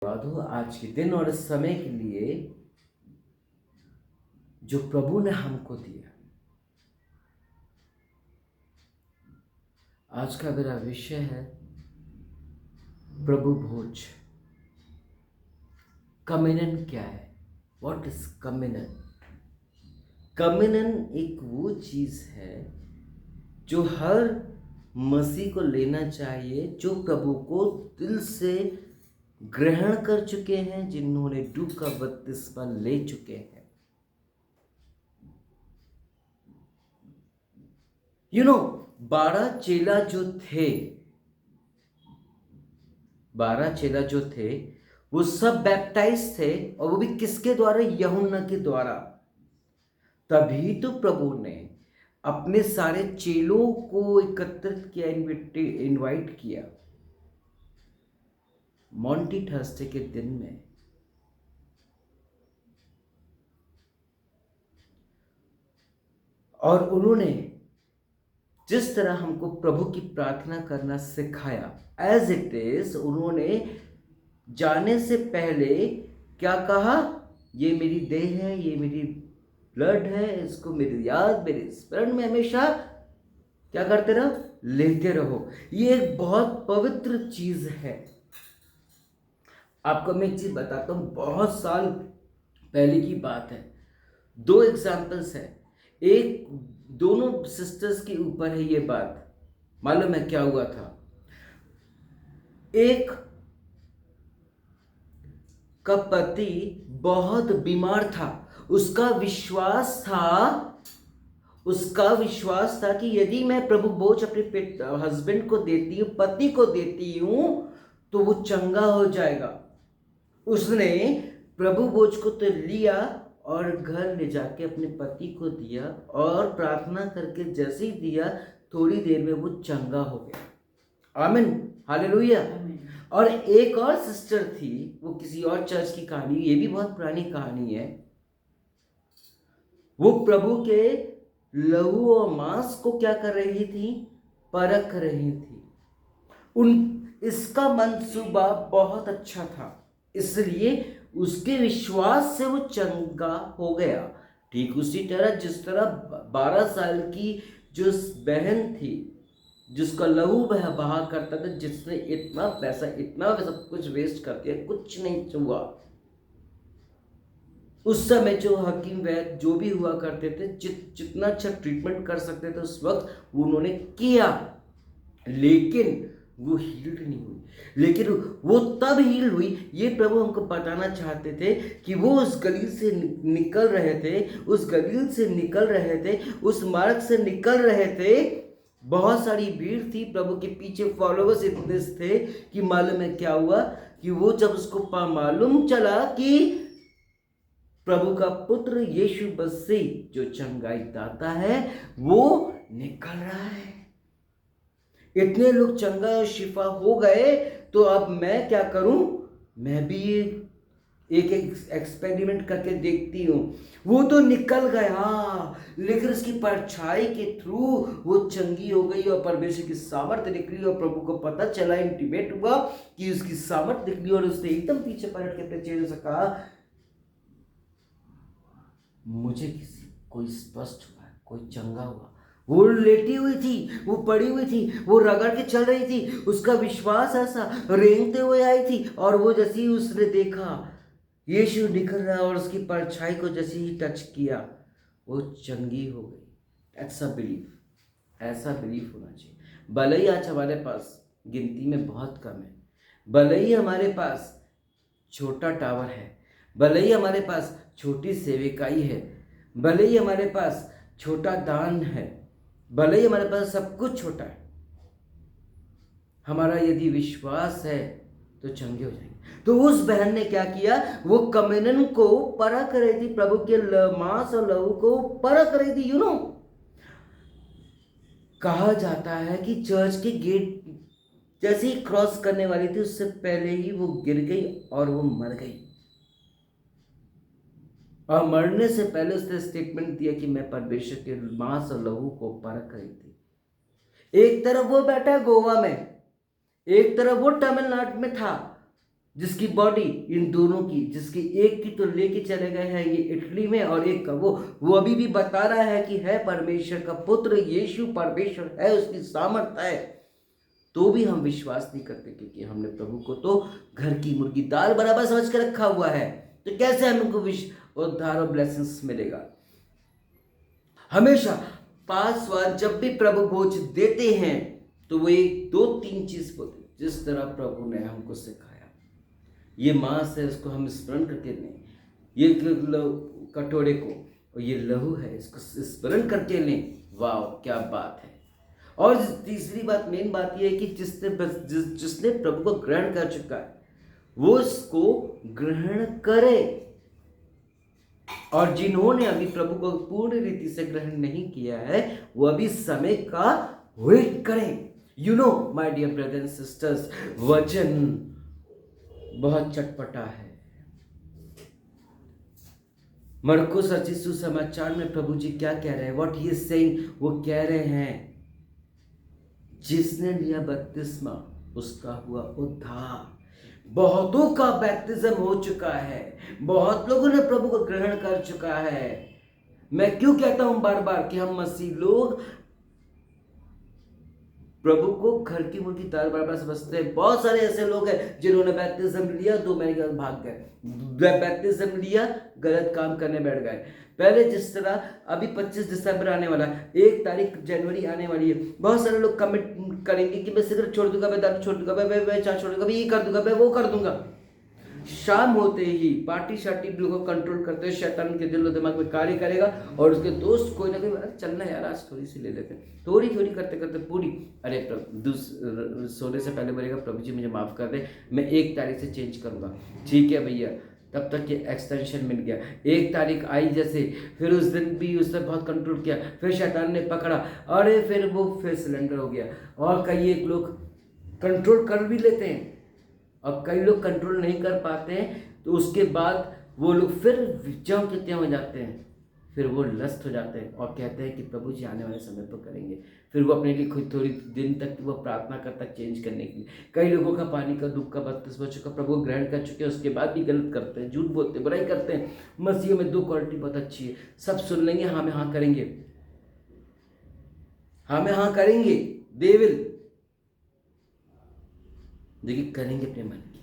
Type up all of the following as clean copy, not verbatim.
धन्यवाद हो आज के दिन और इस समय के लिए जो प्रभु ने हमको दिया। आज का मेरा विषय है प्रभु भोज। कम्युनियन क्या है? What is communion? कम्युनियन एक वो चीज है जो हर मसीह को लेना चाहिए, जो प्रभु को दिल से ग्रहण कर चुके हैं, जिन्होंने डूब का बपतिस्मा ले चुके हैं। 12 चेला जो थे, 12 चेला जो थे वो सब बैप्टाइज थे, और वो भी किसके द्वारा? यूहन्ना के द्वारा। तभी तो प्रभु ने अपने सारे चेलों को एकत्रित किया, इनवाइट किया मॉन्टी थर्सडे के दिन में। और उन्होंने जिस तरह हमको प्रभु की प्रार्थना करना सिखाया एज इट इज, उन्होंने जाने से पहले क्या कहा? ये मेरी देह है, ये मेरी ब्लड है, इसको मेरी याद, मेरे स्मरण में हमेशा क्या करते रहो? लेते रहो। ये एक बहुत पवित्र चीज है। आपको मैं एक चीज बताता हूं, बहुत साल पहले की बात है। 2 एग्जाम्पल्स है। एक, दोनों सिस्टर्स के ऊपर है ये बात। मालूम है क्या हुआ था? एक का पति बहुत बीमार था। उसका विश्वास था कि यदि मैं प्रभु भोज अपने हस्बैंड को देती हूँ, पति को देती हूँ, तो वो चंगा हो जाएगा। उसने प्रभु भोज को तो लिया और घर ले जाके अपने पति को दिया, और प्रार्थना करके जैसे ही दिया, थोड़ी देर में वो चंगा हो गया। आमीन, हालेलुया। और एक और सिस्टर थी, वो किसी और चर्च की कहानी, ये भी बहुत पुरानी कहानी है। वो प्रभु के लहू और मांस को क्या कर रही थी? परख रही थी। इसका मंसूबा बहुत अच्छा था, इसलिए उसके विश्वास से वो चंगा हो गया। ठीक उसी तरह जिस तरह 12 साल की जो बहन थी, जिसका लहू बहा करता था, जिसने इतना पैसा सब कुछ वेस्ट कर दिया, कुछ नहीं हुआ। उस समय जो हकीम वैद्य जो भी हुआ करते थे, जितना अच्छा ट्रीटमेंट कर सकते थे उस वक्त वो उन्होंने किया, लेकिन वो हील्ड नहीं हुई। लेकिन वो तब हील हुई, ये प्रभु हमको बताना चाहते थे कि वो उस गलील से निकल रहे थे, उस मार्ग से निकल रहे थे। बहुत सारी भीड़ थी, प्रभु के पीछे फॉलोवर्स इतने थे कि मालूम है क्या हुआ? कि वो जब उसको मालूम चला कि प्रभु का पुत्र यीशु मसीह जो चंगाई दाता है, वो निकल रहा है। इतने लोग चंगा और शिफा हो गए, तो अब मैं क्या करूं? मैं भी एक एक्सपेरिमेंट करके देखती हूँ। वो तो निकल गया, लेकिन उसकी परछाई के थ्रू वो चंगी हो गई, और परमेश्वर की सामर्थ्य निकली, और प्रभु को पता चला, इंटीमेट हुआ कि उसकी सामर्थ्य निकली, और उसने एकदम पीछे पलट के अपने चेहरे से कहा, मुझे कोई स्पष्ट हुआ, कोई चंगा हुआ। वो लेटी हुई थी, वो पड़ी हुई थी, वो रगड़ के चल रही थी, उसका विश्वास ऐसा रेंगते हुए आई थी, और वो जैसे ही उसने देखा यीशु निकल रहा, और उसकी परछाई को जैसे ही टच किया, वो चंगी हो गई। ऐसा बिलीफ होना चाहिए। भले ही आज हमारे पास गिनती में बहुत कम है, भले ही हमारे पास छोटा टावर है, भले ही हमारे पास छोटी सेविकाई है, भले ही हमारे पास छोटा दान है, भले ही हमारे पास सब कुछ छोटा है, हमारा यदि विश्वास है तो चंगे हो जाएंगे। तो उस बहन ने क्या किया? वो कम्युनियन को परख रही थी, प्रभु के मांस और लहू को परख रही थी। कहा जाता है कि चर्च के गेट जैसे ही क्रॉस करने वाली थी, उससे पहले ही वो गिर गई और वो मर गई। और मरने से पहले उसने स्टेटमेंट दिया कि मैं परमेश्वर के मांस और लहू को परख रही थी। एक तरफ वो बैठा गोवा में, एक तरफ वो तमिलनाडु में था, जिसकी बॉडी इन दोनों की, जिसकी एक की तो लेके चले गए हैं ये इटली में, और एक का वो अभी भी बता रहा है कि है परमेश्वर का पुत्र, यीशु परमेश्वर है, उसकी सामर्थ है, तो भी हम विश्वास नहीं करते, क्योंकि हमने प्रभु को तो घर की मुर्गी दाल बराबर समझ के रखा हुआ है। तो कैसे हमको उद्धार और ब्लेसिंग्स मिलेगा? हमेशा पासवान जब भी प्रभु भोज देते हैं तो वो एक दो तीन चीज बोलते, जिस तरह प्रभु ने हमको सिखाया। ये मांस है, इसको हम स्मरण करके लें, ये कटोरे को, और ये लहू है, इसको स्मरण करके लें। वाह क्या बात है। और तीसरी बात, मेन बात ये है कि जिसने प्रभु को ग्रहण कर चुका है वो इसको ग्रहण करे, और जिन्होंने अभी प्रभु को पूर्ण रीति से ग्रहण नहीं किया है वो अभी समय का वेट करें। You know my dear brothers and sisters, वचन बहुत चटपटा है। मरकुस रचित सुसमाचार में प्रभु जी क्या कह रहे हैं? व्हाट ही इज सेइंग, वो कह रहे हैं जिसने लिया बपतिस्मा उसका हुआ उद्धार। बहुतों का बैप्टिज्म हो चुका है, बहुत लोगों ने प्रभु को ग्रहण कर चुका है। मैं क्यों कहता हूं बार बार कि हम मसीह लोग प्रभु को घर की मुर्गी दाल बराबर समझते हैं। बहुत सारे ऐसे लोग हैं जिन्होंने बैप्टिज्म लिया, 2 महीने के बाद भाग गए। बैप्टिज्म लिया, गलत काम करने बैठ गए। पहले जिस तरह अभी 25 दिसंबर आने वाला, 1 तारीख जनवरी आने वाली है, बहुत सारे लोग कमिट करेंगे कि मैं सिगरेट छोड़ दूंगा, मैं दारू छोड़ दूंगा, मैं चाय छोड़ दूंगा, मैं ये कर दूंगा, मैं वो कर दूंगा। शाम होते ही पार्टी शार्टी लोगों को कंट्रोल करते हैं, शैतान के दिल और दिमाग में कार्य करेगा, और उसके दोस्त कोई ना कोई, चलना यार आज थोड़ी सी ले लेते हैं, थोड़ी थोड़ी करते करते पूरी, अरे सोने से पहले बोलेगा प्रभु जी मुझे माफ़ कर दे, मैं 1 तारीख से चेंज करूँगा। ठीक है भैया, तब तक ये एक्सटेंशन मिल गया। 1 तारीख आई जैसे, फिर उस दिन भी उसने बहुत कंट्रोल किया, फिर शैतान ने पकड़ा, अरे फिर वो फिर सिलेंडर हो गया। और कई एक लोग कंट्रोल कर भी लेते हैं, और कई लोग कंट्रोल नहीं कर पाते हैं, तो उसके बाद वो लोग फिर ज्यों के त्यों हो जाते हैं, फिर वो लस्त हो जाते हैं और कहते हैं कि प्रभु जी आने वाले समय पर करेंगे। फिर वो अपने लिए खुद थोड़ी दिन तक वो प्रार्थना करता चेंज करने के लिए। कई लोगों का पानी का दुख का बपतिस्मा चुका, प्रभु को ग्रहण कर चुके हैं, उसके बाद भी गलत करते हैं, झूठ बोलते हैं, बुराई करते हैं। मसीह में 2 क्वालिटी बहुत अच्छी है, सब सुन लेंगे, हाँ में हाँ करेंगे, हाँ में हाँ करेंगे, दे विल, देखिए करेंगे अपने मन की।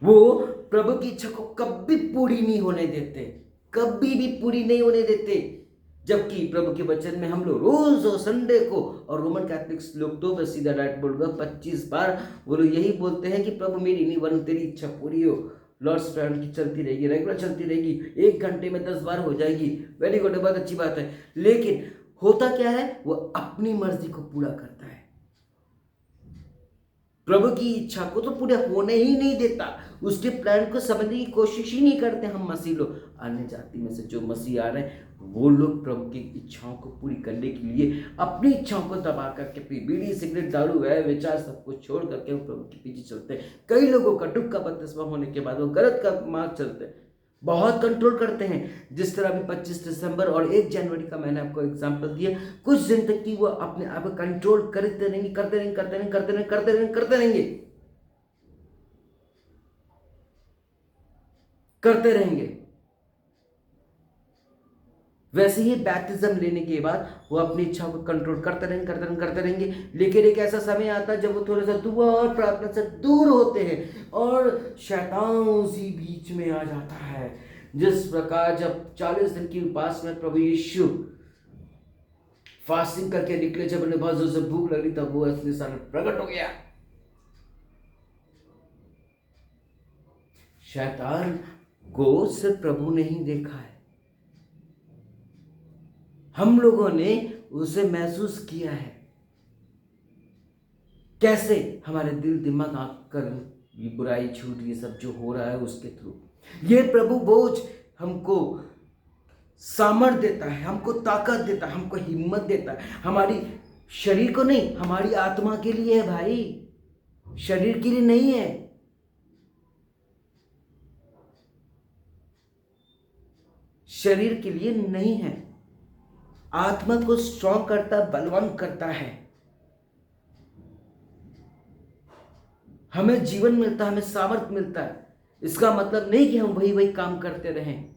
वो प्रभु की इच्छा को कभी पूरी नहीं होने देते, कभी भी पूरी नहीं होने देते। जबकि प्रभु के वचन में हम लोग रोज और संडे को, और रोमन कैथलिक्स लोग तो बस सीधा डायरेक्ट बोलूंगा 25 बार वो लोग यही बोलते हैं कि प्रभु मेरी नहीं वरन तेरी इच्छा पूरी हो। लॉर्ड्स प्रेयर की चलती रहेगी, रेगुलर चलती रहेगी, 1 घंटे में 10 बार हो जाएगी, वेरी गुड, बहुत अच्छी बात है। लेकिन होता क्या है, वो अपनी मर्जी को पूरा करता है, प्रभु की इच्छा को तो पूरा होने ही नहीं देता, उसके प्लान को समझने की कोशिश ही नहीं करते। हम मसीह लोग, अन्य जाति में से जो मसीह आ रहे हैं, वो लोग प्रभु की इच्छाओं को पूरी करने के लिए अपनी इच्छाओं को दबा करके अपनी बीड़ी सिगरेट दारू वह विचार सब कुछ छोड़ करके वो प्रभु के पीछे चलते हैं। कई लोगों का डूब का बपतिस्मा होने के बाद वो गलत का मार्ग चलते हैं, बहुत कंट्रोल करते हैं। जिस तरह अभी 25 दिसंबर और 1 जनवरी का मैंने आपको एग्जांपल दिया, कुछ दिन तक की वो अपने आप को कंट्रोल करते रहेंगे, करते रहेंगे, करते रहेंगे, करते रहेंगे, करते रहेंगे, करते रहेंगे, करते रहेंगे। वैसे ही बैप्टिज्म लेने के बाद वो अपनी इच्छाओं को कंट्रोल करते रहेंगे, करते रहेंगे, करते रहेंगे। लेकिन एक ऐसा समय आता है जब वो थोड़ा सा दुआ और प्रार्थना से दूर होते हैं और शैतान उसी बीच में आ जाता है। जिस प्रकार जब 40 दिन की उपास में प्रभु यीशु फास्टिंग करके निकले, जब उन्हें बहुत जोर से भूख लगी, तब वो असली सामने प्रकट हो गया। शैतान को सिर्फ प्रभु ने ही देखा है, हम लोगों ने उसे महसूस किया है। कैसे? हमारे दिल दिमाग आकर ये बुराई झूठ ये सब जो हो रहा है उसके थ्रू। ये प्रभु बोझ हमको सामर्थ देता है, हमको ताकत देता है, हमको हिम्मत देता है। हमारी शरीर को नहीं, हमारी आत्मा के लिए है भाई, शरीर के लिए नहीं है। शरीर के लिए नहीं है, आत्मा को स्ट्रॉन्ग करता, बलवान करता है। हमें जीवन मिलता है, हमें सामर्थ्य मिलता है। इसका मतलब नहीं कि हम वही वही काम करते रहें।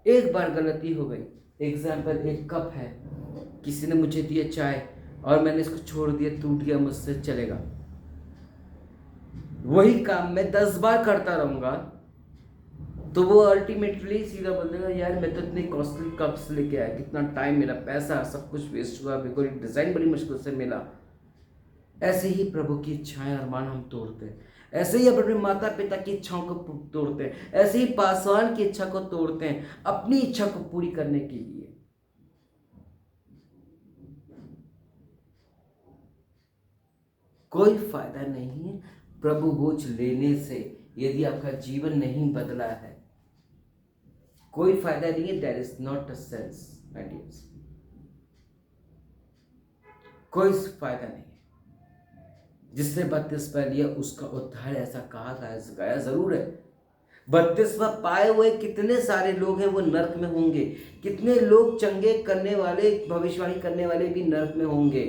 एक बार गलती हो गई, एग्जाम्पल, एक कप है, किसी ने मुझे दिया चाय और मैंने इसको छोड़ दिया, टूट गया मुझसे, चलेगा। वही काम मैं 10 बार करता रहूंगा तो वो अल्टीमेटली सीधा बोल देगा, यार मैं तो इतनी कॉस्टली कप्स लेके आया, कितना टाइम, मेरा पैसा, सब कुछ वेस्ट हुआ, मेरे को डिजाइन बड़ी मुश्किल से मिला। ऐसे ही प्रभु की इच्छाएं और मान हम तोड़ते हैं, ऐसे ही अपने माता पिता की इच्छाओं को तोड़ते हैं, ऐसे ही पासवान की इच्छा को तोड़ते हैं अपनी इच्छा को पूरी करने के लिए। कोई फायदा नहीं है प्रभु बोझ लेने से, यदि आपका जीवन नहीं बदला है। कोई फायदा नहीं है, there is not a sense my dears, कोई फायदा नहीं है। जिसने 32 लिया उसका उद्धार, ऐसा कहा गया जरूर है। 32वां पाए हुए कितने सारे लोग हैं वो नरक में होंगे, कितने लोग चंगे करने वाले, भविष्यवाणी करने वाले भी नरक में होंगे।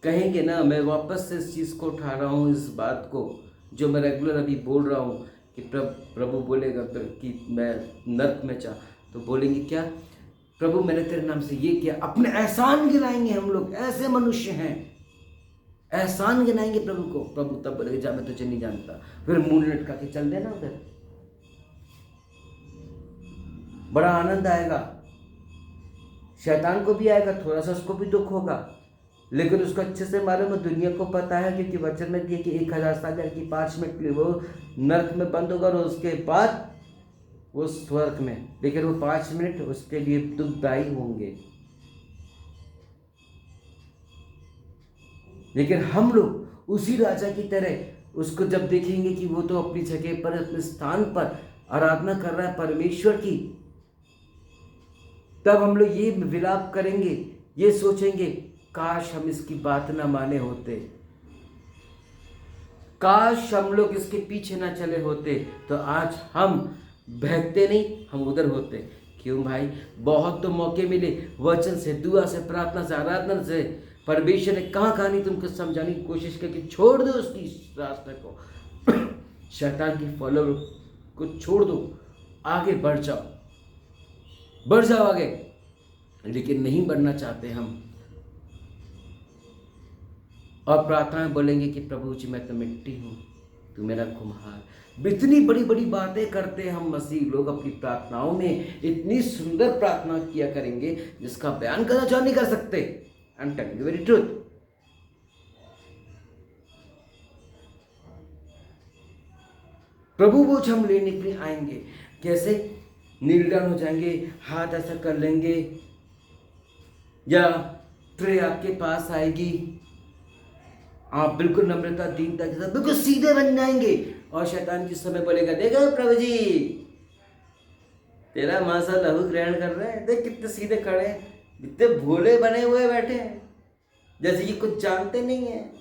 कहेंगे ना, मैं वापस से इस चीज़ को उठा रहा हूँ, इस बात को जो मैं रेगुलर अभी बोल रहा हूँ कि प्रभु बोलेगा कि मैं नरक में जा, तो बोलेंगे क्या, प्रभु मैंने तेरे नाम से ये किया, अपने एहसान गिनाएंगे। हम लोग ऐसे मनुष्य हैं, एहसान गिनाएंगे प्रभु को। प्रभु तब बोलेगा, जा मैं तुझे नहीं जानता, फिर मुंह लटका के चल देना उधर। बड़ा आनंद आएगा, शैतान को भी आएगा, थोड़ा सा उसको भी दुख होगा, लेकिन उसको अच्छे से मालूम है, दुनिया को पता है, क्योंकि वचन में दिया कि 1000 साल की 5 मिनट के लिए वो नरक में बंद होगा और उसके बाद वो स्वर्ग में, लेकिन वो 5 मिनट उसके लिए दुखदायी होंगे। लेकिन हम लोग उसी राजा की तरह उसको जब देखेंगे कि वो तो अपनी जगह पर, अपने स्थान पर आराधना कर रहा है परमेश्वर की, तब हम लोग ये विलाप करेंगे, ये सोचेंगे, काश हम इसकी बात ना माने होते, काश हम लोग इसके पीछे ना चले होते, तो आज हम बहकते नहीं, हम उधर होते। क्यों भाई, बहुत तो मौके मिले, वचन से, दुआ से, प्रार्थना से, आराधना से, परमेश्वर ने कहाँ कहानी तुमको समझाने की कोशिश करके छोड़ दो उसकी रास्ते को, शैतान की फॉलो को छोड़ दो, आगे बढ़ जाओ आगे। लेकिन नहीं बढ़ना चाहते हम, और प्रार्थना में बोलेंगे कि प्रभु जी मैं तो मिट्टी हूँ, तू मेरा कुम्हार। इतनी बड़ी बड़ी बातें करते हैं हम मसीह लोग अपनी प्रार्थनाओं में, इतनी सुंदर प्रार्थना किया करेंगे जिसका बयान करना नहीं कर सकते। I am telling you very truth. प्रभु बोझ हम लेने के लिए आएंगे, कैसे? नील डाउन हो जाएंगे, हाथ ऐसा कर लेंगे, या ट्रे आपके पास आएगी, आप बिल्कुल नम्रता, दीनता के साथ बिल्कुल सीधे बन जाएंगे, और शैतान जिस समय बोलेगा, देखो प्रभु जी तेरा मासा लहू ग्रहण कर रहे हैं, देख कितने सीधे खड़े हैं, कितने भोले बने हुए बैठे हैं, जैसे कि कुछ जानते नहीं है।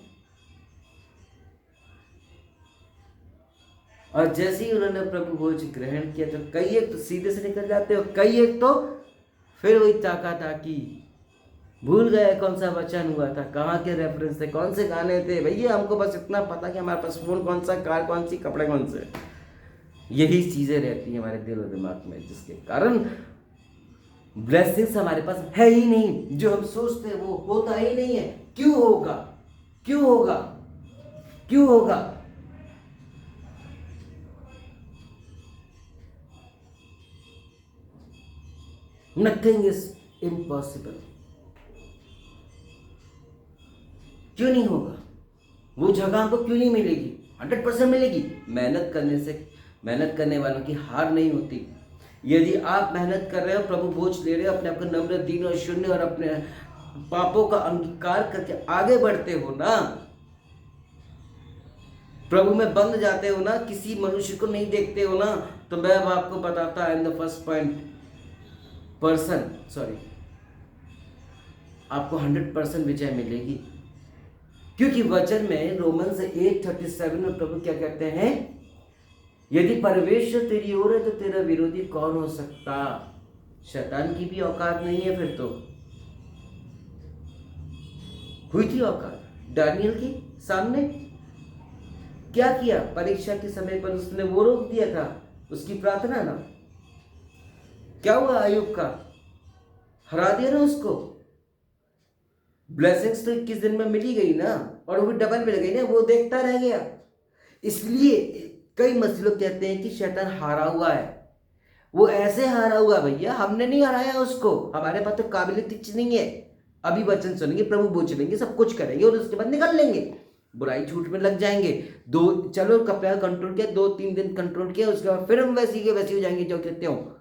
और जैसे ही उन्होंने प्रभु भोज ग्रहण किया तो कई एक तो सीधे से निकल जाते और कई एक तो फिर वही ताकी भूल गए कौन सा वचन हुआ था, कहाँ के रेफरेंस थे, कौन से गाने थे। भैया हमको बस इतना पता कि हमारे पास फोन कौन सा, कार कौन सी, कपड़े कौन से, यही चीजें रहती हैं हमारे दिल और दिमाग में, जिसके कारण ब्लेसिंग्स हमारे पास है ही नहीं। जो हम सोचते हैं वो होता ही नहीं है। क्यों होगा? क्यों होगा? क्यों होगा? Nothing is impossible. क्यों नहीं होगा? वो जगह हमको क्यों नहीं मिलेगी? 100% मिलेगी। मेहनत करने वालों की हार नहीं होती। यदि आप मेहनत कर रहे हो, प्रभु बोझ ले रहे हो, अपने आप को नम्र, दीन और शून्य और अपने पापों का अंगीकार करके आगे बढ़ते हो ना, प्रभु में बंध जाते हो ना, किसी मनुष्य को नहीं देखते हो ना, तो मैं अब आपको बताता इन द फर्स्ट आपको 100% विजय मिलेगी। क्योंकि वचन में रोमन्स 8:37 में प्रभु क्या कहते हैं? यदि परमेश्वर तेरी ओर है तो तेरा विरोधी कौन हो सकता? शैतान की भी औकात नहीं है। फिर तो हुई थी औकात, दानियल की सामने क्या किया? परीक्षा के समय पर उसने वो रोक दिया था, उसकी प्रार्थना ना। क्या हुआ अय्यूब का? हरा दिया ना उसको। ब्लेसिंग्स तो 21 दिन में मिली गई ना, और वो भी डबल मिल गई ना, वो देखता रह गया। इसलिए कई मसीह लोग कहते हैं कि शैतान हारा हुआ है। वो ऐसे हारा हुआ भैया, हमने नहीं हराया उसको, हमारे पास तो काबिलियत कुछ नहीं है। अभी वचन सुनेंगे, प्रभु बोझ लेंगे, सब कुछ करेंगे और उसके बाद निकल लेंगे, बुराई झूठ में लग जाएंगे। चलो कपड़ा कंट्रोल किया, 2-3 दिन कंट्रोल किया, उसके बाद फिर हम वैसी के वैसी हो जाएंगे जो कहते हो।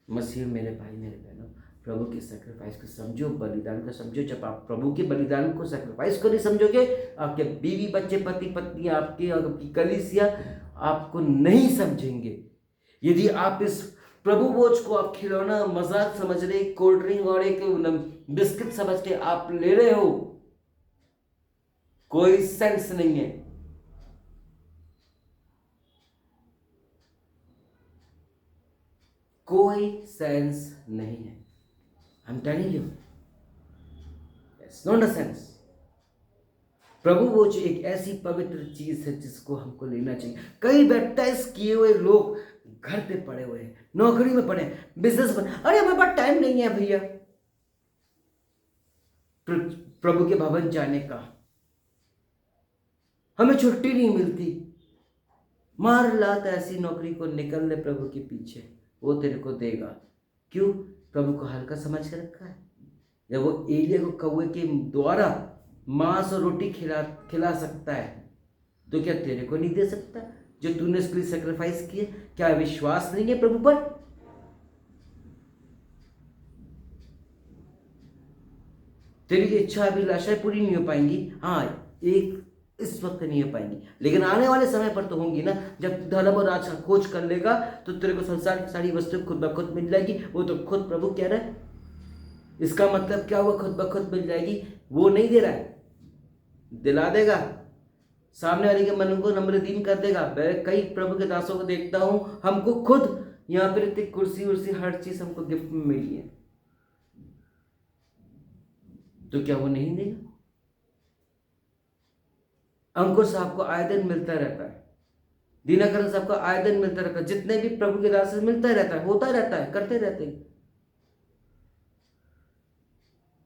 मसीह मेरे भाई मेरे बहनों, प्रभु के सेक्रीफाइस को समझो, बलिदान को समझो। जब आप प्रभु के बलिदान को सेक्रीफाइस को नहीं समझोगे, आपके बीवी बच्चे पति पत्नी आपकी कलीसिया आपको नहीं समझेंगे। यदि आप इस प्रभु बोझ को आप खिलौना मजाक समझ रहे, कोल्ड ड्रिंक और एक बिस्किट समझ के आप ले रहे हो, कोई सेंस नहीं है। कोई सेंस नहीं है। I am telling you, it's not a sense. प्रभु बोझ एक ऐसी पवित्र चीज है जिसको हमको लेना चाहिए। कई बैप्टाइज किए हुए लोग घर पे पड़े हुए हैं, नौकरी में पड़े हैं, बिजनेस में, अरे हमारे पास टाइम नहीं है भैया प्रभु के भवन जाने का, हमें छुट्टी नहीं मिलती। मार लात ऐसी नौकरी को, निकल ले प्रभु के पीछे, वो तेरे को देगा। क्यों? प्रभु को हल्का समझ के रखा है। जब वो एलिया को कौवे के द्वारा मांस और रोटी खिला सकता है, तो क्या तेरे को नहीं दे सकता जो तूने उसके लिए सेक्रीफाइस किए? क्या विश्वास नहीं है प्रभु पर? तेरी इच्छा अभिलाषाएं पूरी नहीं हो पाएंगी, हाँ, एक इस वक्त नहीं हो पाएंगी, लेकिन आने वाले समय पर तो होंगी ना। जब धर्म और राज का खोज कर लेगा तो तेरे को संसार की सारी वस्तु खुद ब खुद मिल जाएगी। वो तो खुद प्रभु कह रहा है। इसका मतलब क्या हुआ? खुद ब खुद मिल जाएगी? वो नहीं दे रहा है, दिला देगा, सामने वाले के मन को नम्रदीन कर देगा। मैं कई प्रभु के दासों को देखता हूं, हमको खुद यहाँ पर इतनी कुर्सी उर्सी हर चीज हमको गिफ्ट में मिली है, तो क्या वो नहीं देगा? अंकुर साहब को आए दिन मिलता रहता है, दीनाकरण साहब को आए दिन मिलता रहता है, जितने भी प्रभु के दास मिलता रहता है, होता रहता है, करते रहते हैं।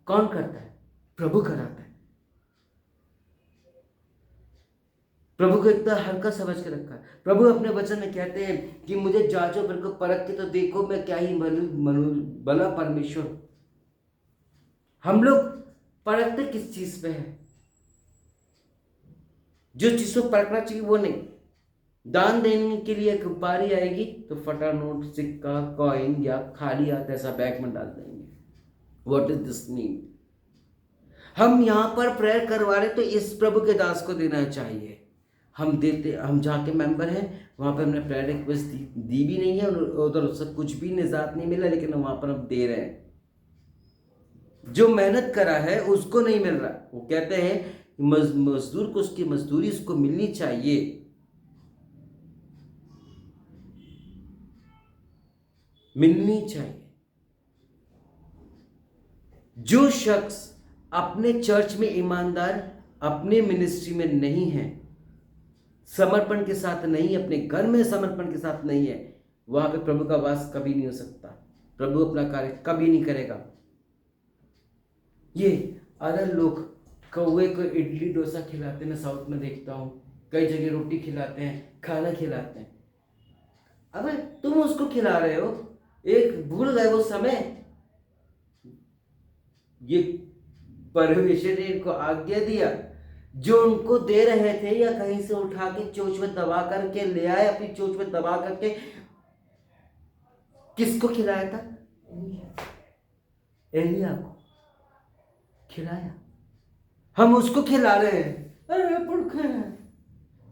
कौन करता है? प्रभु कराता है। प्रभु को इतना हल्का समझ के रखा है। प्रभु अपने वचन में कहते हैं कि मुझे जांचो, मेरे को परख के तो देखो, मैं क्या ही भला परमेश्वर। हम लोग परखते किस चीज पे है? जो चीज को परखना चाहिए वो नहीं। दान देने के लिए एक बारी आएगी तो फटा नोट, सिक्का, कॉइन या खाली हाथ ऐसा बैग में डाल देंगे। What is this mean? हम यहां पर प्रेयर करवा रहे तो इस प्रभु के दास को देना चाहिए। हम देते, हम जहाँ के मेंबर हैं वहां पर हमने प्रेयर रिक्वेस्ट दी भी नहीं है, उधर उससे कुछ भी निजात नहीं मिला, लेकिन वहां पर हम दे रहे हैं। जो मेहनत करा है उसको नहीं मिल रहा। वो कहते हैं मजदूर को उसकी मजदूरी उसको मिलनी चाहिए। मिलनी चाहिए। जो शख्स अपने चर्च में ईमानदार, अपने मिनिस्ट्री में नहीं है, समर्पण के साथ नहीं, अपने घर में समर्पण के साथ नहीं है, वहां पे प्रभु का वास कभी नहीं हो सकता। प्रभु अपना कार्य कभी नहीं करेगा। ये अदर लोग कौवे को इडली डोसा खिलाते हैं, मैं साउथ में देखता हूँ, कई जगह रोटी खिलाते हैं, खाना खिलाते हैं। अबे तुम उसको खिला रहे हो, एक भूल गए वो समय। ये परमेश्वर ने इनको आज्ञा दिया, जो उनको दे रहे थे या कहीं से उठा के चोंच में दबा करके ले आए, अपनी चोंच में दबा करके किसको खिलाया था? एलिया को खिलाया। हम उसको खिला रहे हैं, अरे पुरखे हैं।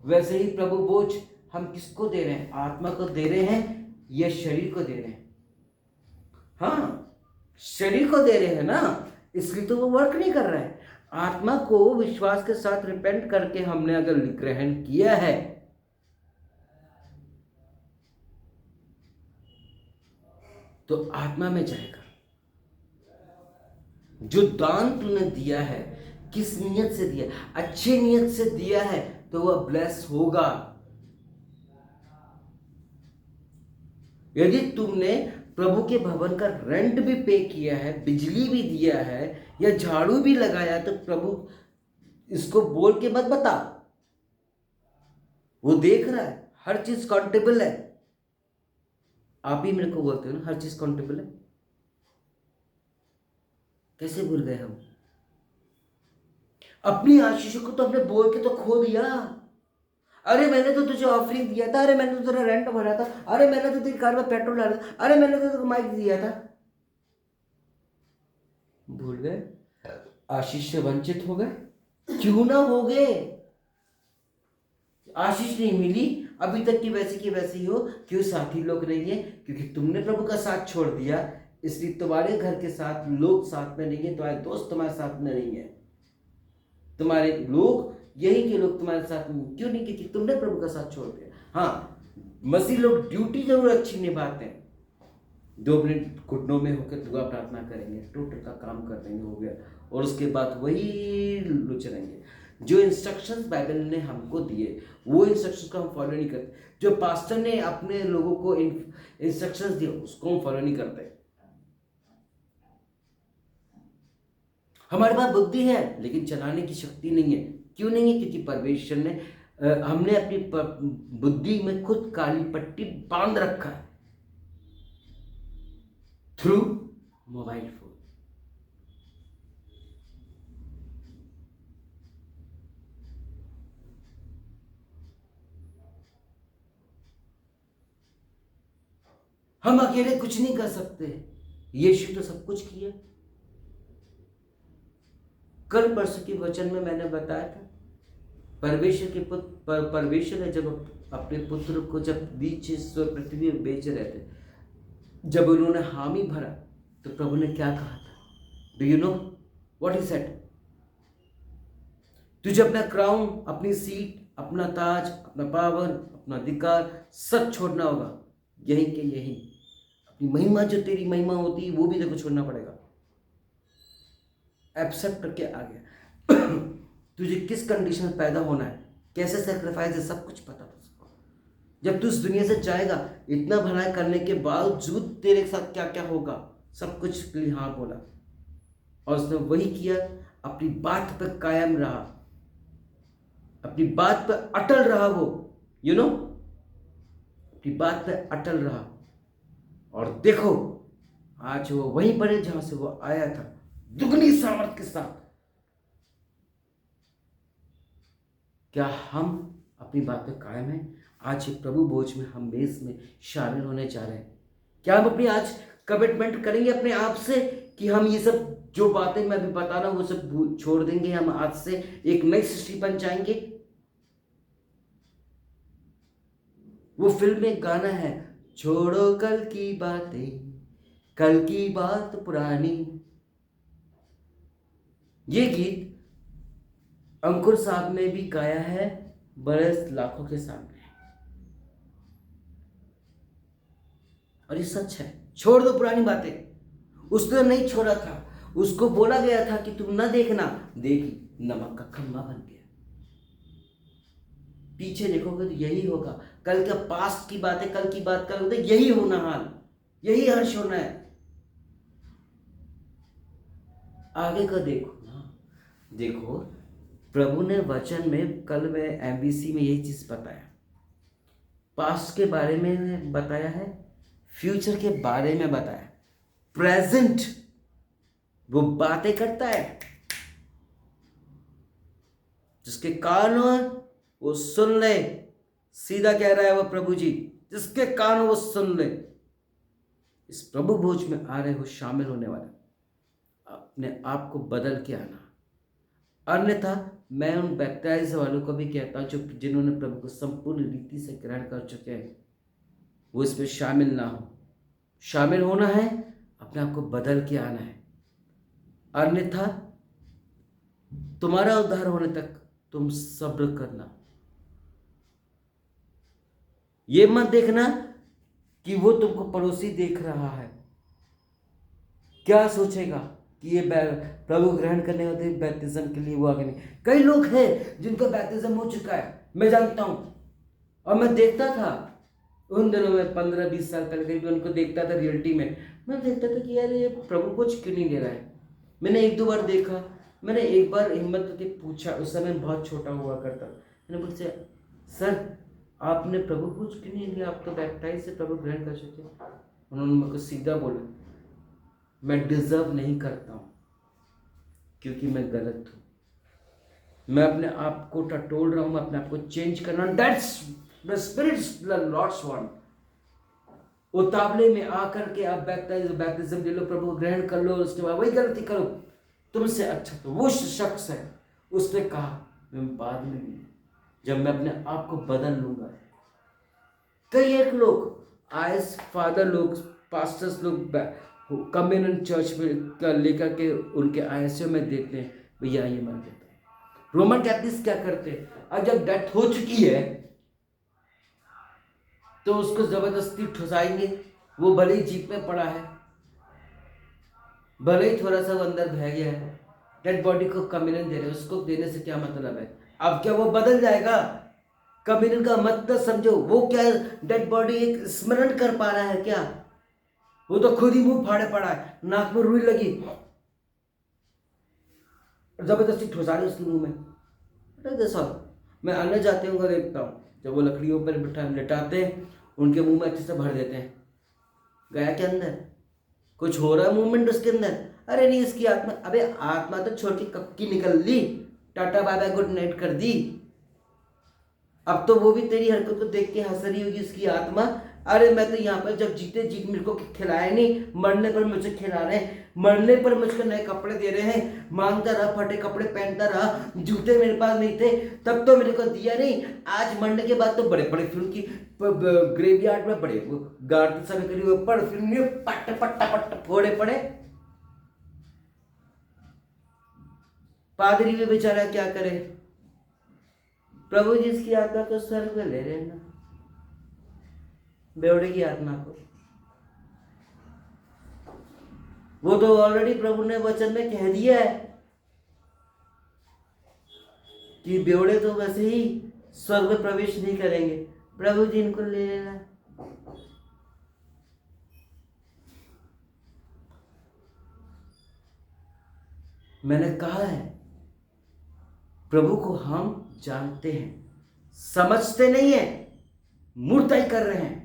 वैसे ही प्रभु बोझ हम किसको दे रहे हैं? आत्मा को दे रहे हैं या शरीर को दे रहे हैं? हाँ, शरीर को दे रहे हैं ना, इसलिए तो वो वर्क नहीं कर रहा है। आत्मा को विश्वास के साथ रिपेंट करके हमने अगर ग्रहण किया है तो आत्मा में जाएगा। जो दान तूने दिया है, किस नियत से दिया, अच्छे नियत से दिया है तो वह ब्लेस होगा। यदि तुमने प्रभु के भवन का रेंट भी पे किया है, बिजली भी दिया है, या झाड़ू भी लगाया, तो प्रभु इसको बोल के मत बता, वो देख रहा है, हर चीज काउंटेबल है। आप ही मेरे को बोलते हो ना हर चीज काउंटेबल है, कैसे भूल गए हम? अपनी आशीषों को तो हमने बोल के तो खो दिया। अरे मैंने तो तुझे ऑफरिंग दिया था, अरे मैंने तो तेरा रेंट भरा था, अरे मैंने तो तेरी कार में पेट्रोल डाला था, अरे मैंने तो तेरे माइक दिया था। भूल गए? आशीष से वंचित हो गए? क्यों ना हो गए? आशीष नहीं मिली, अभी तक की वैसी हो। क्यों? साथी लोग नहीं है, क्योंकि तुमने प्रभु का साथ छोड़ दिया, इसलिए तुम्हारे घर के साथ लोग साथ में नहीं है, तुम्हारे दोस्त तुम्हारे साथ में नहीं है, तुम्हारे लोग यही के लोग तुम्हारे साथ में क्यों नहीं, क्योंकि तुमने प्रभु का साथ छोड़ दिया। हाँ, मसीह लोग ड्यूटी जरूर अच्छी निभाते हैं, 2 मिनट घुटनों में होकर दुआ प्रार्थना करेंगे, टोटल का काम कर देंगे, हो गया, और उसके बाद वही लुचरेंगे। जो इंस्ट्रक्शंस बाइबल ने हमको दिए वो इंस्ट्रक्शंस को हम फॉलो नहीं करते। जो पास्टर ने अपने लोगों को इंस्ट्रक्शंस दिए उसको हम फॉलो नहीं करते। हमारे पास बुद्धि है लेकिन चलाने की शक्ति नहीं है। क्यों नहीं है? क्योंकि परमेश्वर ने हमने अपनी बुद्धि में खुद काली पट्टी बांध रखा है थ्रू मोबाइल फोन। हम अकेले कुछ नहीं कर सकते, यीशु तो सब कुछ किया। कल परसों के वचन में मैंने बताया था, परमेश्वर के परमेश्वर ने जब अपने पुत्र को जब बीच पृथ्वी में बेच रहे थे, जब उन्होंने हामी भरा तो प्रभु ने क्या कहा था? Do you know what he said? तुझे अपना क्राउन, अपनी सीट, अपना ताज, अपना पावर, अपना अधिकार सब छोड़ना होगा। यही के यही अपनी महिमा, जो तेरी महिमा होती है वो भी देखो छोड़ना पड़ेगा। एक्सेप्ट करके आ गया। तुझे किस कंडीशन में पैदा होना है, कैसे सेक्रीफाइस है, सब कुछ पता था उसको। जब तू इस दुनिया से जाएगा, इतना भलाई करने के बावजूद तेरे साथ क्या क्या होगा, सब कुछ के लिए हाँ बोला, और उसने वही किया। अपनी बात पर कायम रहा, अपनी बात पर अटल रहा। वो यू नो अपनी बात पर अटल रहा, और देखो आज वो वहीं पर है जहां से वो आया था, दुगनी सामर्थ के साथ। क्या हम अपनी बात पे कायम हैं? आज प्रभु भोज में हम मेज में शामिल होने जा रहे हैं। क्या हम अपनी आज कमिटमेंट करेंगे अपने आप से कि हम ये सब जो बातें मैं अभी बता रहा हूं वो सब छोड़ देंगे, हम आज से एक नई सृष्टि बन जाएंगे? वो फिल्म में गाना है, छोड़ो कल की बातें, कल की बात पुरानी। ये गीत अंकुर साहब ने भी गाया है बड़े लाखों के सामने, और ये सच है। छोड़ दो पुरानी बातें। उसने नहीं छोड़ा था, उसको बोला गया था कि तुम ना देखना, देखी, नमक का खम्भा बन गया। पीछे देखोगे तो यही होगा। कल का पास्ट की बातें, कल की बात करोगे तो यही होना हाल, यही हर्ष होना है। आगे का देखो ना, देखो प्रभु ने वचन में, कल मैं एमबीसी में यही चीज बताया, पास्ट के बारे में बताया है, फ्यूचर के बारे में बताया, प्रेजेंट वो बातें करता है। जिसके कान हो वो सुन ले, सीधा कह रहा है वो प्रभु जी, जिसके कान हो वो सुन ले। इस प्रभु भोज में आ रहे हो शामिल होने वाले, अपने आप को बदल के आना। अन्यथा मैं उन बैप्टाइज वालों को भी कहता हूं जो जिन्होंने प्रभु को संपूर्ण रीति से ग्रहण कर चुके हैं, वो इसमें शामिल ना हो। शामिल होना है, अपने आप को बदल के आना है। अन्यथा तुम्हारा उद्धार होने तक तुम सब्र करना। ये मत देखना कि वो तुमको पड़ोसी देख रहा है, क्या सोचेगा कि ये प्रभु ग्रहण करने वाले बैप्टिज्म के लिए वो आगे नहीं। कई लोग हैं जिनका बैप्टिज्म हो चुका है, मैं जानता हूँ। और मैं देखता था उन दिनों में 15-20 साल पहले करीब उनको देखता था रियलिटी में। मैं देखता था कि यार ये प्रभु कुछ क्यों नहीं ले रहा है। मैंने 1-2 बार देखा। मैंने एक बार हिम्मत करके पूछा, उस समय बहुत छोटा हुआ करता। मैंने पूछा, सर आपने प्रभु कुछ क्यों नहीं लिया, आप तो बैप्टाइज से प्रभु ग्रहण कर चुके। उन्होंने मुझको सीधा बोला, मैं डिजर्व नहीं करता हूँ क्योंकि मैं गलत हूँ। मैं अपने आप को टटोल रहा हूँ, मैं अपने आप को चेंज करना। That's the spirits the lords want. उतावले में आकर के आप बैप्टिज्म ले लो, प्रभु ग्रहण कर लो, उसके बाद वही गलती करो, तुमसे अच्छा तो वो शख्स है। उसने कहा मैं बाद में नहीं, जब मैं अपने आप को बदल लूंगा। कई एक लोग आयस फादर लोग, पास्टर्स लोग कम्युनल चर्च में लेकर के उनके आयसों में देते हैं, भैया ये मर जाता है। रोमन कैथलिक्स क्या करते हैं, अब जब डेथ हो चुकी है तो उसको जबरदस्ती ठुसाएंगे। वो भले ही जीप में पड़ा है, भले ही थोड़ा सा वो अंदर बह गया है, डेड बॉडी को कम्युनियन दे रहे हैं। उसको देने से क्या मतलब है? अब क्या वो बदल जाएगा? कम्युनियन का मतलब समझो, वो क्या डेड बॉडी एक स्मरण कर पा रहा है क्या? वो तो खुद ही मुंह फाड़े पड़ा है, नाक में रुई लगी, जबरदस्ती ठुसा रहे उसके मुंह में। जैसा मैं अन्य जातियों को देखता हूँ, जब वो लकड़ियों पर बिठा लिटाते हैं, उनके मुंह में अच्छे से भर देते हैं। गया के अंदर कुछ हो रहा है मूवमेंट उसके अंदर, अरे नहीं इसकी आत्मा, अबे आत्मा तो छोटी कब की निकल ली, tata bye bye good night कर दी। अब तो वो भी तेरी हरकत को देख के हंस रही होगी उसकी आत्मा। अरे मैं तो यहाँ पर जब जीते जी मेरे को खिलाया नहीं, मरने पर मुझे खिला रहे हैं, मरने पर मुझको नए कपड़े दे रहे हैं, मांगता रहा, फटे कपड़े पहनता रहा, जूते मेरे पास नहीं थे तब तो मेरे को दिया नहीं, आज मरने के बाद तो बड़े बड़े फिल्म की ग्रेवयार्ड में बड़े गार्ड समय करीब पड़ फिल्म पट पट पट फोड़े पड़े। पादरी भी बेचारा क्या करे? प्रभु जी इसकी आत्मा को स्वर्ग में ले लेना, बेवड़े की आत्मा को। वो तो ऑलरेडी प्रभु ने वचन में कह दिया है कि बेवड़े तो वैसे ही स्वर्ग में प्रवेश नहीं करेंगे, प्रभु जी इनको ले लेना। मैंने कहा है प्रभु को हम जानते हैं, समझते नहीं है, मूर्ताई कर रहे हैं।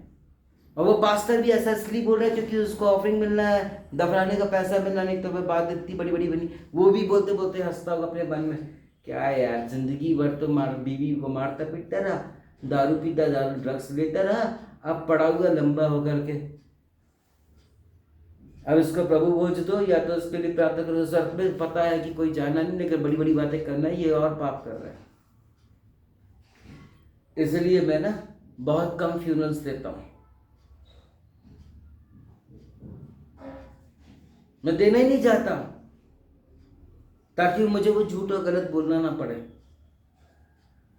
और वो पास्टर भी ऐसा इसलिए बोल रहा है क्योंकि उसको ऑफरिंग मिलना है, दफनाने का पैसा मिलना नहीं, तो वह बात इतनी बड़ी बड़ी बनी। वो भी बोलते बोलते हंसता होगा अपने मन में, क्या यार जिंदगी भर तो बीवी को मारता पीटता रहा, दारू पीता, दारू ड्रग्स लेता रहा, अब पड़ा हुआ लंबा होकर के। अब इसको प्रभु बोझ दो या तो उसके लिए प्रार्थना करो। सर में पता है कि कोई जाना नहीं, लेकिन बड़ी बड़ी बातें करना ही ये और पाप कर रहा है। इसलिए मैं ना बहुत कम फ्यूनरल्स देता हूँ, मैं देना ही नहीं चाहता ताकि मुझे वो झूठ और गलत बोलना ना पड़े।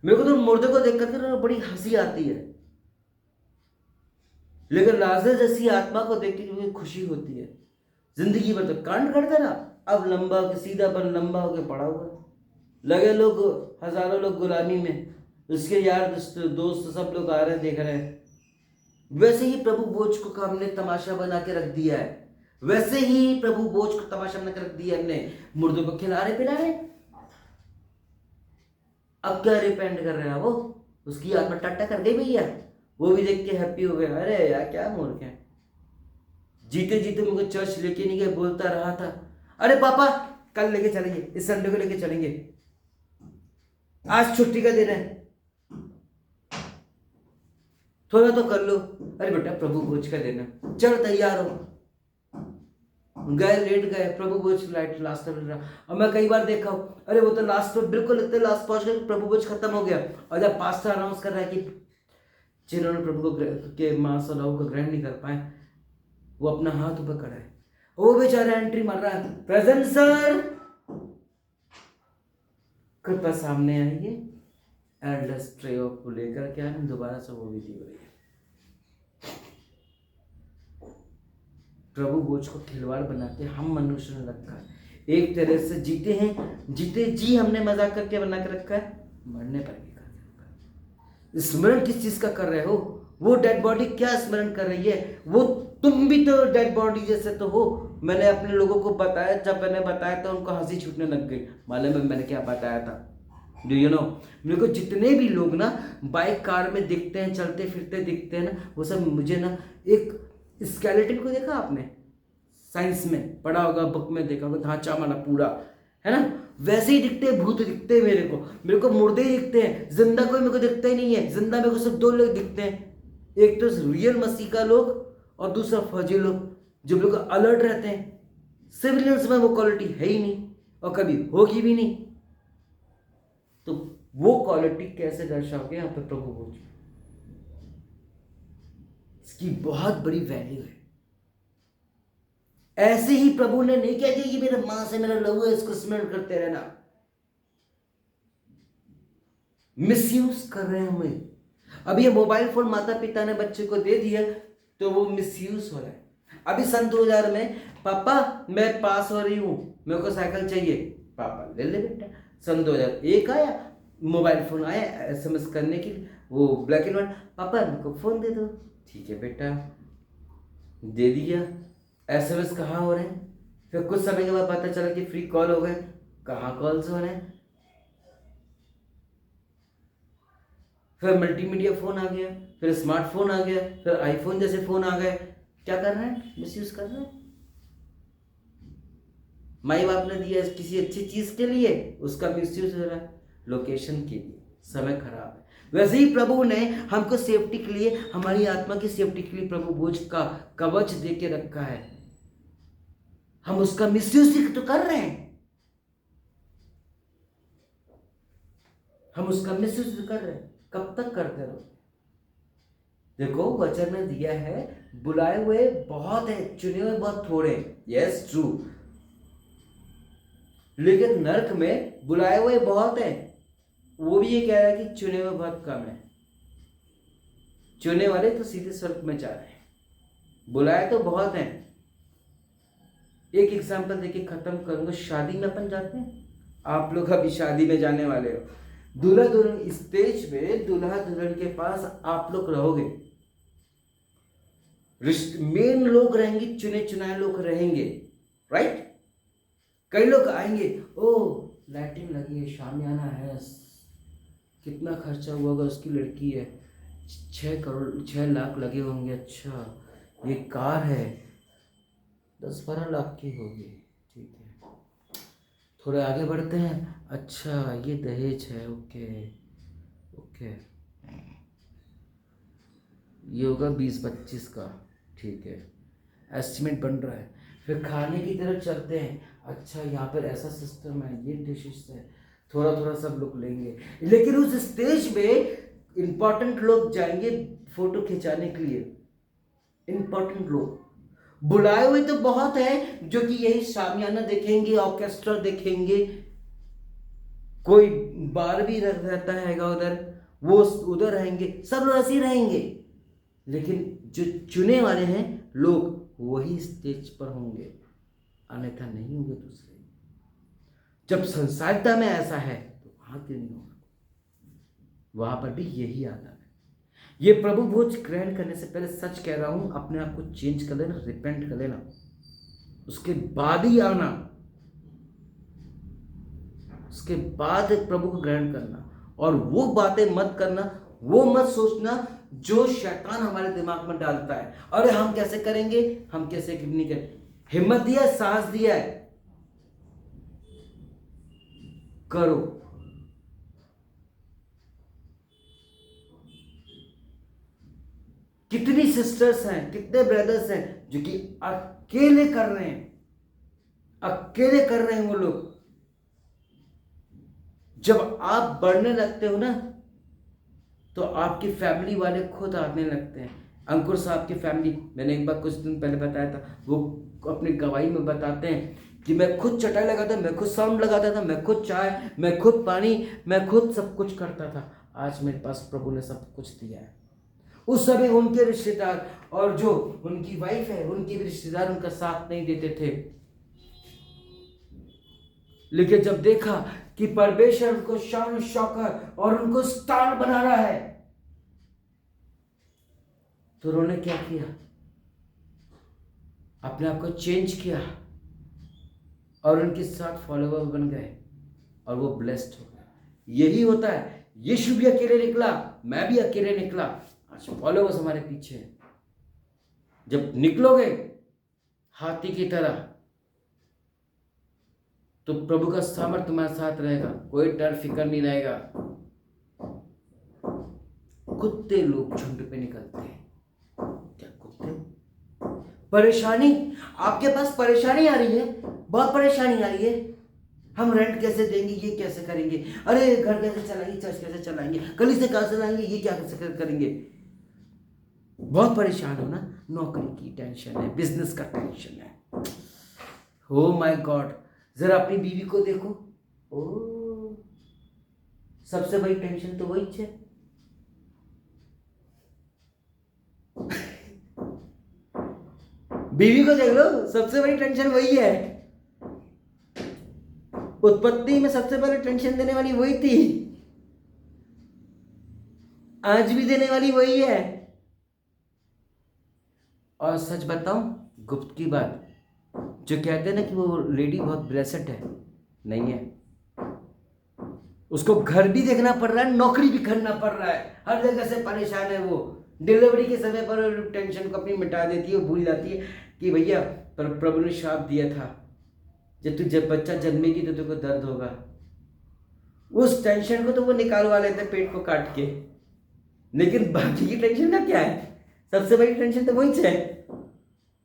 मेरे को तो मुर्दे को देख करके बड़ी हंसी आती है, लेकिन लाजर जैसी आत्मा को देख के मुझे खुशी होती है। जिंदगी भर तो कांड करता रहा, अब लंबा होकर सीधा बन लंबा होकर पड़ा हुआ लगे, लोग हजारों लोग गुलामी में, उसके यार दोस्त सब लोग आ रहे हैं, देख रहे हैं। वैसे ही प्रभु बोझ को हमने तमाशा बना के रख दिया है, वैसे ही प्रभु बोझ को तमाशा बना के रख दिया हमने, मुर्दों को खिला रहे पिला रहे। अब क्या रिपेंड कर रहे हैं वो, उसकी आत्मा टट्टा कर गई भैया, वो भी देख के हैप्पी हो गया। अरे यार क्या मूर्ख है, जीते जीते मुझे चर्च लेके नहीं गए, बोलता रहा था अरे पापा कल लेके चलेंगे, इस संडे को लेके चलेंगे, आज छुट्टी का दिन है, थोड़ा तो कर लो। अरे बेटा प्रभु बोझ का देना, चल तैयार हो। गए, लेट गए, प्रभु बोझ लाइट लास्ट में रहा। और मैं कई बार देखा हूँ, अरे वो तो लास्ट में बिल्कुल इतने लास्ट पहुंच गए, प्रभु बोझ खत्म हो गया, और जब पास्टर अनाउंस कर रहा है कि जिन्होंने प्रभु को के मांस और लहू को ग्रहण नहीं कर पाए, वो अपना हाथ ऊपर करा है, वो बेचारा एंट्री मार रहा है, प्रेजेंट सर, कृपया सामने आइए, एंडलेस ट्रे ऑफ लेकर के आए, दोबारा से वो विधि हो रही है। प्रभु बोझ को खिलवाड़ बनाते हम मनुष्य ने रखा है। एक तरह से जीते हैं, जीते जी हमने मजाक करके बना के रखा है, मरने पर भी करके रखा है। स्मरण किस चीज का कर रहे हो? वो डेड बॉडी क्या स्मरण कर रही है? वो तुम भी तो डेड बॉडी जैसे तो हो। मैंने अपने लोगों को बताया, जब मैंने बताया तो उनको हंसी छूटने लग गई। मालूम है मैंने क्या बताया था? Do you know? मेरे को जितने भी लोग ना बाइक कार में दिखते हैं, चलते फिरते दिखते हैं ना, वो सब मुझे ना, एक स्केलेटन को देखा आपने? साइंस में पढ़ा होगा, बुक में देखा होगा, ढांचा माना पूरा, है ना? वैसे ही दिखते हैं, भूत दिखते हैं मेरे को मुर्दे ही दिखते हैं, जिंदा कोई मेरे को दिखता ही नहीं है। जिंदा मेरे को सिर्फ दो लोग दिखते हैं, एक तो रियल मसीह का लोग और दूसरा फौजी लोग, जो लोग अलर्ट रहते हैं। सिविलियंस में वो क्वालिटी है ही नहीं और कभी होगी भी नहीं। तो वो क्वालिटी कैसे दर्शाओगे यहाँ पे प्रभु बोल? इसकी बहुत बड़ी वैल्यू है। ऐसे ही प्रभु ने नहीं कह दिया कि मेरे मां से मेरा लहू है, इसको स्मरण करते रहना। मिसयूज कर रहे हैं हमें। अभी ये मोबाइल फोन माता पिता ने बच्चे को दे दिया तो वो मिसयूज हो रहा है। अभी सन 2000 में पापा मैं पास हो रही हूं, मेरे को साइकिल चाहिए, पापा ले ले बेटा। सन 2001 आया, मोबाइल फोन आया एसएमएस करने के लिए, वो ब्लैक एंड व्हाइट, पापा मेरे को फोन दे दो, ठीक है बेटा, दे दिया। एसएमएस कहाँ हो रहे हैं? फिर कुछ समय के बाद पता चला कि फ्री कॉल हो गए। कहाँ कॉल्स हो रहे हैं? फिर मल्टीमीडिया फोन आ गया, फिर स्मार्टफोन आ गया, फिर आईफोन जैसे फोन आ गए। क्या कर रहे हैं? मिसयूज कर रहे हैं। माई बाप ने दिया किसी अच्छी चीज के लिए, उसका मिसयूज हो रहा है, लोकेशन के लिए, समय खराब है। वैसे ही प्रभु ने हमको सेफ्टी के लिए, हमारी आत्मा की सेफ्टी के लिए प्रभु बोझ का कवच दे के रखा है। हम उसका मिसयूज तो कर रहे हैं, हम उसका मिसयूज कर रहे हैं। कब तक करते रहो? देखो वचन में दिया है, बुलाए हुए बहुत है, चुने हुए बहुत थोड़े। यस ट्रू, लेकिन नरक में बुलाए हुए बहुत है, वो भी ये कह रहा है कि चुने हुए बहुत कम है। चुने वाले तो सीधे स्वर्ग में जा रहे हैं, बुलाए तो बहुत हैं। एक एग्जांपल देके खत्म करूंगा। शादी में अपन जाते हैं, आप लोग अभी शादी में जाने वाले हो, दूल्हा दुल्हन स्टेज में, दूल्हा दुल्हन के पास आप लोग रहोगे, मेन लोग रहेंगे, चुने चुनाए लोग रहेंगे, राइट? कई लोग आएंगे, ओ लाइटिंग लगी है, शामियाना है, कितना खर्चा हुआ होगा, उसकी लड़की है, 6 लाख लगे होंगे, अच्छा ये कार है 10-12 लाख की होगी, ठीक है। थोड़े आगे बढ़ते हैं, अच्छा ये दहेज है, ओके ओके, ये होगा 20-25 का, ठीक है, एस्टिमेट बन रहा है। फिर खाने की तरफ चलते हैं, अच्छा यहाँ पर ऐसा सिस्टम है, ये डिशेस है, थोड़ा थोड़ा सब लोग लेंगे। लेकिन उस स्टेज पे इंपॉर्टेंट लोग जाएंगे फोटो खिंचाने के लिए। इंपॉर्टेंट लोग बुलाए हुए तो बहुत है, जो कि यही शामियाना देखेंगे, ऑर्केस्ट्रा देखेंगे, कोई बार भी रहता है उधर, वो उधर रहेंगे, सब लोग ऐसे ही रहेंगे। लेकिन जो चुने वाले हैं लोग, वही स्टेज पर होंगे, अन्यथा नहीं होंगे दूसरे। जब संसारिता में ऐसा है तो वहां क्यों नहीं होगा? वहां पर भी यही आदम है। ये प्रभु भोज ग्रहण करने से पहले सच कह रहा हूं, अपने आप को चेंज कर लेना, रिपेंट कर लेना, उसके बाद ही आना, उसके बाद प्रभु को ग्रहण करना। और वो बातें मत करना, वो मत सोचना जो शैतान हमारे दिमाग में डालता है, अरे हम कैसे करेंगे, हम कैसे नहीं करेंगे। हिम्मत दिया है, साहस दिया है, करो। कितनी सिस्टर्स हैं, कितने ब्रदर्स हैं जो कि अकेले कर रहे हैं, अकेले कर रहे हैं वो लोग। जब आप बढ़ने लगते हो ना, तो आपकी फैमिली वाले खुद आने लगते हैं। अंकुर साहब की फैमिली, मैंने एक बार कुछ दिन पहले बताया था, वो अपनी गवाही में बताते हैं कि मैं खुद चटाई लगाता, मैं खुद साउंड लगाता था, मैं खुद चाय, मैं खुद पानी, मैं खुद सब कुछ करता था। आज मेरे पास प्रभु ने सब कुछ दिया है। उस समय उनके रिश्तेदार और जो उनकी वाइफ है, उनके भी रिश्तेदार उनका साथ नहीं देते थे। लेकिन जब देखा कि परमेश्वर उनको शान शौकत और उनको स्टार बना रहा है, तो उन्होंने क्या किया, अपने आप को चेंज किया और उनके साथ फॉलोवर बन गए और वो ब्लेस्ड हो गए। यही होता है, यीशु भी अकेले निकला, मैं भी अकेले निकला, आज फॉलोवर्स हमारे पीछे हैं। जब निकलोगे हाथी की तरह तो प्रभु का सामर्थ्य तुम्हारे साथ रहेगा, कोई डर फिक्र नहीं रहेगा। कुत्ते लोग झुंड पे निकलते हैं, क्या कुत्ते? परेशानी, आपके पास परेशानी आ रही है, बहुत परेशानी आ रही है, हम रेंट कैसे देंगे, ये कैसे करेंगे, अरे घर कैसे चलाएंगे, चर्च कैसे चलाएंगे, कली से कहां से लाएंगे, ये क्या कैसे करेंगे, बहुत परेशान हो ना। नौकरी की टेंशन है, बिजनेस का टेंशन है, ओ माय गॉड। जरा अपनी बीवी को देखो, ओ सबसे बड़ी टेंशन तो वही है। बीवी को देख लो, सबसे बड़ी टेंशन वही है। उत्पत्ति में सबसे पहले टेंशन देने वाली वही थी, आज भी देने वाली वही है। और सच बताऊं, गुप्त की बात, जो कहते हैं ना कि वो लेडी बहुत ब्लेसड है, नहीं है। उसको घर भी देखना पड़ रहा है, नौकरी भी करना पड़ रहा है, हर जगह से परेशान है वो। डिलीवरी के समय पर टेंशन को अपनी मिटा देती है, भूल जाती है कि भैया प्रभु ने श्राप दिया था, जब बच्चा जन्मेगी तो तुमको दर्द होगा। उस टेंशन को तो वो निकालवा लेते पेट को काट के, लेकिन बाकी की टेंशन का क्या है? सबसे बड़ी टेंशन तो वही है।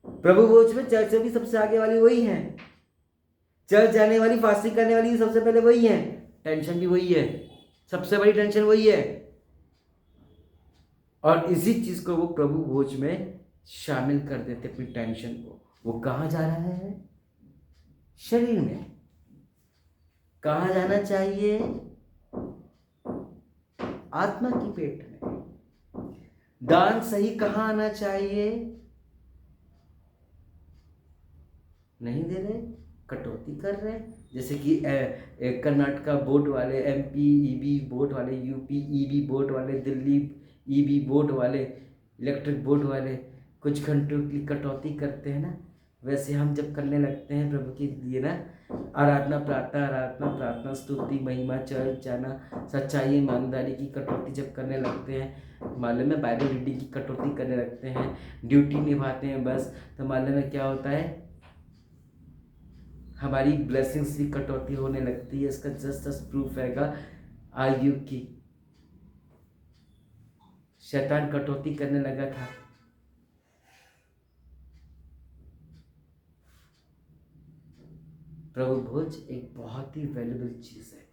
प्रभु भोज में चर्च भी सबसे आगे वाली वही है, चर्च जाने वाली, फास्टिंग करने वाली सबसे पहले वही है, टेंशन भी वही है, सबसे बड़ी टेंशन वही है। और इसी चीज को वो प्रभु भोज में शामिल कर देते अपनी टेंशन को। वो कहाँ जा रहा है? शरीर में। कहाँ जाना चाहिए? आत्मा की पेट में। दान सही कहाँ आना चाहिए? नहीं दे रहे, कटौती कर रहे, जैसे कि कर्नाटका बोर्ड वाले, MP EB बोर्ड वाले, UP EB बोर्ड वाले, दिल्ली EB बोर्ड वाले, इलेक्ट्रिक बोर्ड वाले कुछ घंटों की कटौती करते हैं ना, वैसे हम जब करने लगते हैं प्रभु के लिए ना, आराधना प्रार्थना स्तुति महिमा चर्च जाना, सच्चाई ईमानदारी की कटौती जब करने लगते हैं, मालूम है, बाइबल रीडिंग की कटौती करने लगते हैं, ड्यूटी निभाते हैं बस, तो मालूम है क्या होता है? हमारी ब्लेसिंग्स की कटौती होने लगती है। इसका जस्ट प्रूफ हैगा आयु की। शैतान कटौती करने लगा था, प्रभु भोज एक बहुत ही वैल्यूबल चीज है।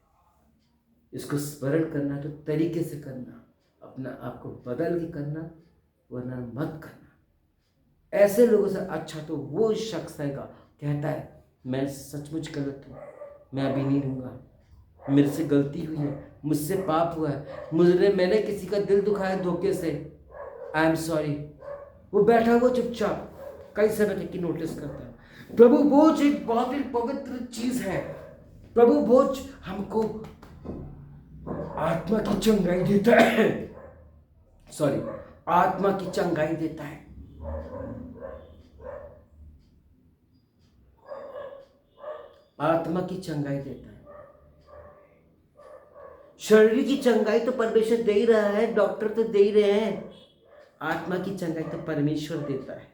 इसको स्मरण करना तो तरीके से करना, अपना आप को बदल के करना, वरना मत करना। ऐसे लोगों से अच्छा तो वो शख्स हैगा कहता है मैं सचमुच गलत हूँ, मैं अभी नहीं लूँगा, मेरे से गलती हुई है, मुझसे पाप हुआ है, मैंने किसी का दिल दुखाया धोखे से, आई एम सॉरी। वो बैठा हुआ चुपचाप कई समय तक की नोटिस करता है। प्रभु भोज एक बहुत ही पवित्र चीज है। प्रभु भोज हमको आत्मा की चंगाई देता है, सॉरी, आत्मा की चंगाई देता है। आत्मा की चंगाई देता है। शरीर की चंगाई तो परमेश्वर दे ही रहा है, डॉक्टर तो दे ही रहे हैं, आत्मा की चंगाई तो परमेश्वर देता है।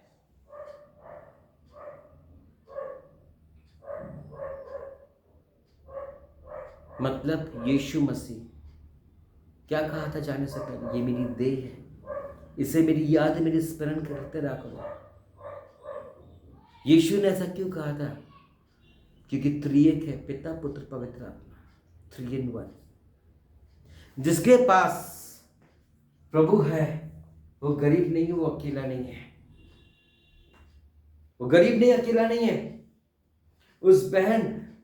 मतलब यीशु मसीह क्या कहा था जाने से पहले? ये मेरी देह है, इसे मेरी याद मेरी स्मरण करते रखो। यीशु ने ऐसा क्यों कहा था? क्योंकि त्रिएक है, पिता पुत्र पवित्र आत्मा, 3 in 1। जिसके पास प्रभु है वो गरीब नहीं है, वो अकेला नहीं है, वो गरीब नहीं, अकेला नहीं है। उस बहन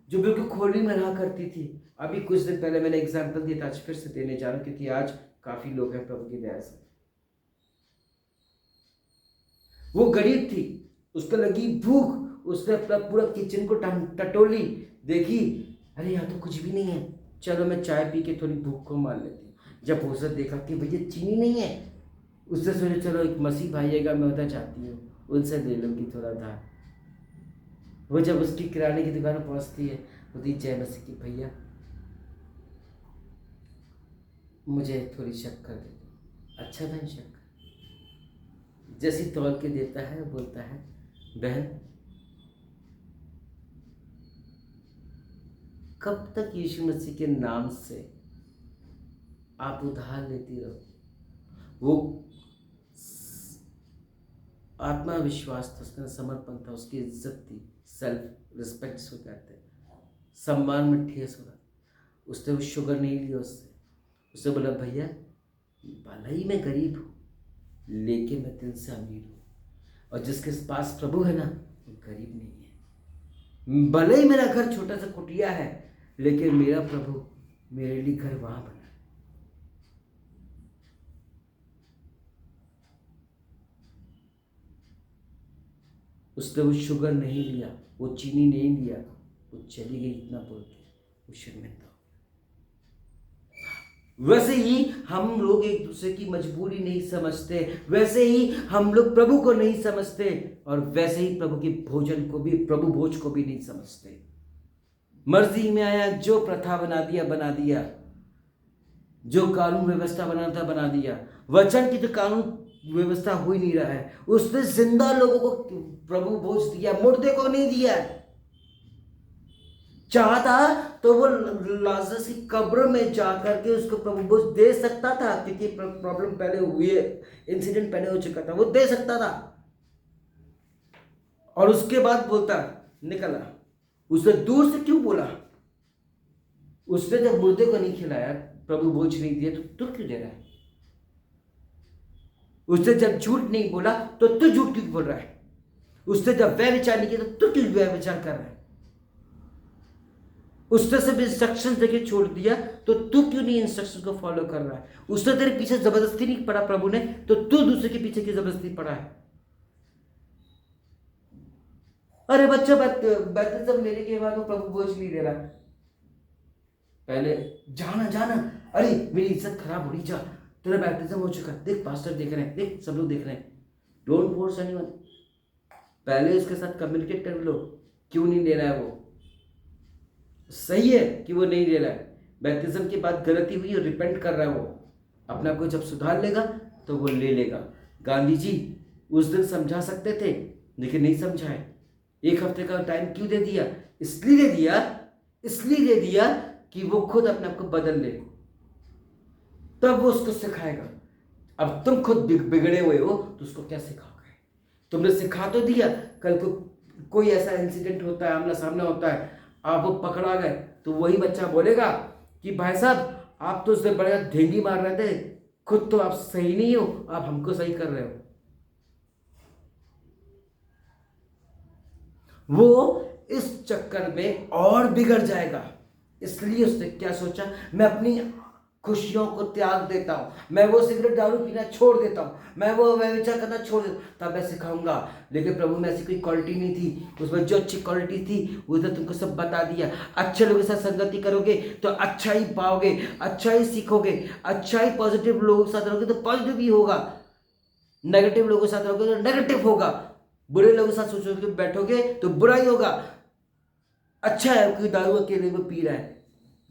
जो बिल्कुल खोली में रहा करती थी, अभी कुछ दिन पहले मैंने एग्जाम्पल दिया था, आज फिर से देने जा रहा हूं क्योंकि आज काफी लोग हैं प्रभु की दया से। वो गरीब थी, उसको लगी भूख, उसने अपना पूरा किचन को टटोली, देखी अरे यहाँ तो कुछ भी नहीं है, चलो मैं चाय पी के थोड़ी भूख को मार लेती हूँ। जब उसे देखा कि भैया चीनी नहीं है, उससे सोचे चलो एक मसीह भाई आएगा, मैं उधर जाती हूँ, उनसे ले लूँगी थोड़ा धार। वो जब उसकी किराने की दुकान पहुँचती है, बोलती जय मसीह की भैया मुझे थोड़ी शक्कर दे दो। अच्छा बहन शक्कर, जैसी तौल के देता है बोलता है बहन कब तक यीशु मसीह के नाम से आप उधार लेती रहो। वो आत्मविश्वास था, उसका समर्पण था, उसकी इज्जत थी, सेल्फ रिस्पेक्ट इसको कहते हैं, सम्मान में ठेस हो रहा। उसने वो शुगर नहीं लिया उससे बोला भैया भला ही मैं गरीब हूँ लेकिन मैं दिल से अमीर हूँ, और जिसके पास प्रभु है ना वो गरीब नहीं है। भले ही मेरा घर छोटा सा कुटिया है लेकिन मेरा प्रभु मेरे लिए घर वहां बना। उसने वो शुगर नहीं लिया, वो चीनी नहीं लिया, वो चली गई इतना बोल के वो शर्मिंदा। वैसे ही हम लोग एक दूसरे की मजबूरी नहीं समझते, वैसे ही हम लोग प्रभु को नहीं समझते, और वैसे ही प्रभु के भोजन को भी, प्रभु भोज को भी नहीं समझते। मर्जी में आया जो प्रथा बना दिया, जो कानून व्यवस्था बनाना था बना दिया। वचन की जो कानून व्यवस्था हो ही नहीं रहा है, उसने जिंदा लोगों को प्रभु भोज दिया, मुर्दे को नहीं दिया। चाहता तो वो लाजरस की कब्र में जाकर के उसको प्रभु भोज दे सकता था, क्योंकि प्रॉब्लम पहले हुई है, इंसिडेंट पहले हो चुका था, वो दे सकता था। और उसके बाद बोलता निकला। उसने दूर से क्यों बोला? उसने जब मुर्दे को नहीं खिलाया, प्रभु भोज नहीं दिया, तो तू क्यों दे रहा है? उसने जब झूठ नहीं बोला तो तू झूठ क्यों बोल रहा है? उसने जब वह विचार नहीं किया तो तू क्यों वह विचार कर रहा है? उसने सिर्फ इंस्ट्रक्शन देके छोड़ दिया तो तू क्यों नहीं इंस्ट्रक्शन को फॉलो कर रहा है? उसने तेरे पीछे जबरदस्ती नहीं पड़ा प्रभु ने, तो तू दूसरे के पीछे की जबरदस्ती पड़ा है। अरे बच्चा बैप्टिज्म लेने के बाद वो प्रभु भोज नहीं दे रहा। पहले जाना जाना, अरे मेरी इज्जत खराब हो रही, जा, तेरा बैप्टिज्म हो चुका, देख पास्टर देख रहे हैं, देख सब लोग देख रहे हैं, डोंट फोर्स एनीवन। पहले उसके साथ कम्युनिकेट कर लो, क्यों नहीं ले रहा है? वो सही है कि वो नहीं ले रहा है, बैप्टिज्म के बाद गलती हुई और रिपेंट कर रहा है, वो अपने आप को जब सुधार लेगा तो वो ले लेगा। गांधी जी उस दिन समझा सकते थे लेकिन नहीं समझाए। 1 हफ्ते का टाइम क्यों दे दिया? इसलिए दे दिया कि वो खुद अपने आप को बदल ले, तब वो उसको सिखाएगा। अब तुम खुद बिगड़े हुए हो तो उसको क्या सिखाओगे? तुमने सिखा तो दिया, कल को कोई ऐसा इंसिडेंट होता है, आमना सामना होता है, आप वो पकड़ा गए, तो वही बच्चा बोलेगा कि भाई साहब आप तो उससे बड़े ढेंगी मार रहे थे, खुद तो आप सही नहीं हो, आप हमको सही कर रहे हो। वो इस चक्कर में और बिगड़ जाएगा। इसलिए उसने क्या सोचा, मैं अपनी खुशियों को त्याग देता हूँ, मैं वो सिगरेट दारू पीना छोड़ देता हूँ, मैं वो व्यभिचार करना छोड़ देता हूँ, तब मैं सिखाऊंगा। लेकिन प्रभु में ऐसी कोई क्वालिटी नहीं थी, उसमें जो अच्छी क्वालिटी थी वो तो तुमको सब बता दिया। अच्छे लोगों के साथ संगति करोगे तो अच्छा ही पाओगे, अच्छा ही सीखोगे, अच्छा ही पॉजिटिव लोगों के साथ रहोगे तो पॉजिटिव ही होगा, नेगेटिव लोगों के साथ रहोगे तो नेगेटिव होगा, बुरे लोगों के साथ सोचोगे बैठोगे तो बुरा ही होगा। अच्छा है कोई दारू अकेले में पी रहा है,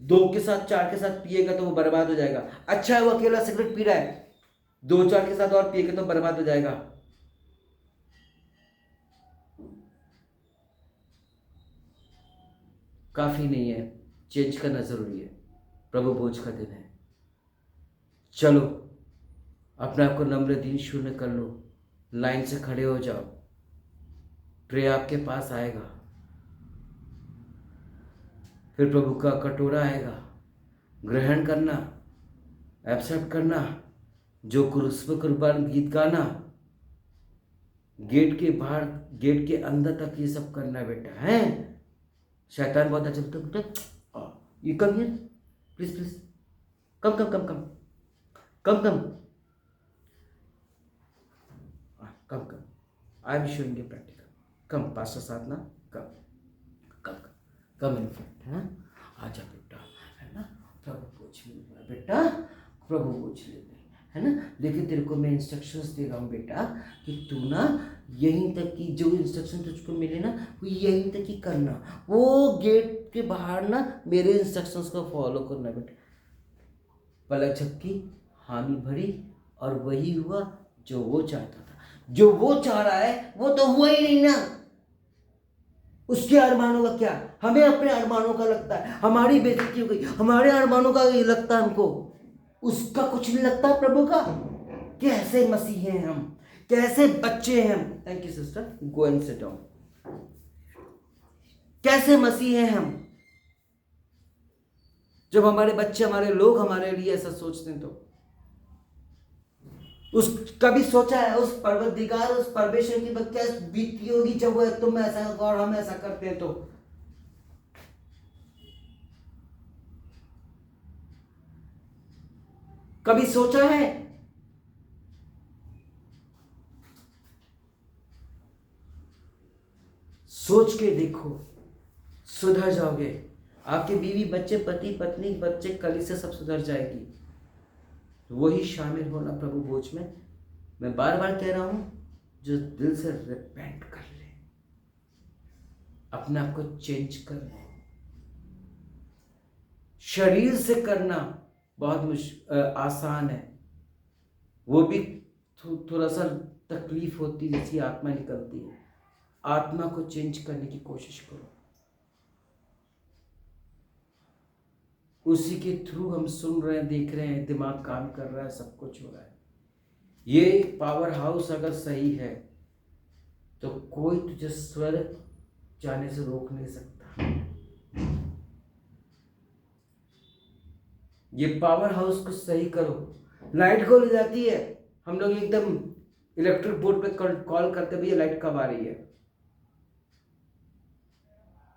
2 के साथ 4 के साथ पिएगा तो वो बर्बाद हो जाएगा। अच्छा है वो अकेला सिगरेट पी रहा है, 2-4 के साथ और पिएगा तो बर्बाद हो जाएगा। काफी नहीं है, चेंज करना जरूरी है। प्रभु भोज का दिन है, चलो अपने आप को नम्र दीन शून्य कर लो, लाइन से खड़े हो जाओ, प्रे आपके पास आएगा, फिर प्रभु का कटोरा आएगा, ग्रहण करना, एक्सेप्ट करना, जो क्रूस पर कुर्बान गीत गाना, गेट के बाहर गेट के अंदर तक ये सब करना बेटा है। शैतान बहुत अच्छा बेटा, you come here please please, come come come come come come come come, I am showing you practical, come pastor Sadhana, come come come come in front, हाँ आजा बेटा, है ना, प्रभु पूछ ले बेटा, प्रभु पूछ ले, है ना। लेकिन तेरे को मैं इंस्ट्रक्शंस दे रहा हूँ बेटा कि तू ना यहीं तक की जो इंस्ट्रक्शन तुझको मिले ना वो यहीं तक ही करना, वो गेट के बाहर ना मेरे इंस्ट्रक्शंस को फॉलो करना बेटा। पलक झपकी, हामी भरी, और वही हुआ जो वो चाहता था। जो वो चाह रहा है वो तो हुआ ही नहीं ना। उसके अरमानों का क्या, हमें अपने अरमानों का लगता है, हमारी बेइज्जती हो गई, हमारे अरमानों का ये लगता है हमको, उसका कुछ नहीं लगता प्रभु का। कैसे मसीह हैं हम, कैसे बच्चे हैं हम। Thank you sister, go and sit down. कैसे मसीह हैं हम जब हमारे बच्चे, हमारे लोग हमारे लिए ऐसा सोचते हैं। तो उस कभी सोचा है उस परवरदिगार, उस परमेश्वर की क्या बीती होगी जब वो तुम ऐसा और हम ऐसा करते हैं। तो कभी सोचा है? सोच के देखो, सुधर जाओगे। आपके बीवी, बच्चे, पति, पत्नी, बच्चे, कलीसिया सब सुधर जाएगी। वही शामिल होना प्रभु भोज में। मैं बार बार कह रहा हूं, जो दिल से रिपेंट कर ले, अपने आप को चेंज कर ले। शरीर से करना बहुत आसान है, वो भी थोड़ा सा तकलीफ होती है, जैसी आत्मा निकलती है। आत्मा को चेंज करने की कोशिश करो। उसी के थ्रू हम सुन रहे हैं, देख रहे हैं, दिमाग काम कर रहा है, सब कुछ हो रहा है। ये पावर हाउस अगर सही है तो कोई तुझे स्वर्ग जाने से रोक नहीं सकता। ये पावर हाउस को सही करो। लाइट को ले जाती है, हम लोग एकदम इलेक्ट्रिक बोर्ड पे कॉल करते, भैया लाइट कब आ रही है।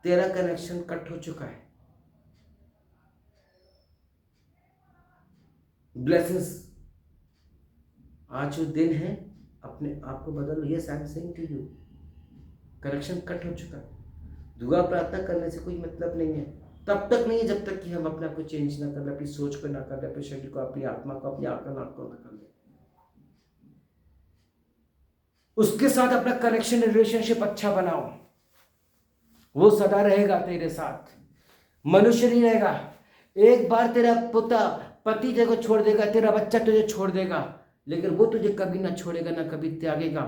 तेरा कनेक्शन कट हो चुका है। ब्लेसिंग्स, आज जो दिन है अपने आप को बदल लो। Yes I am saying to you, connection cut हो चुका है। दुआ प्रार्थना करने से कोई मतलब नहीं है, तब तक नहीं है जब तक कि हम अपने आप को चेंज ना कर ले, अपनी सोच को ना कर ले, अपने शरीर को, अपनी आत्मा को, अपनी आंखों ना कर ले। उसके साथ अपना कनेक्शन, रिलेशनशिप अच्छा बनाओ। वो सदा रहेगा तेरे साथ, मनुष्य नहीं रहेगा। एक बार तेरा पति तेरे को छोड़ देगा, तेरा बच्चा तुझे छोड़ देगा, लेकिन वो तुझे कभी ना छोड़ेगा, ना कभी त्यागेगा।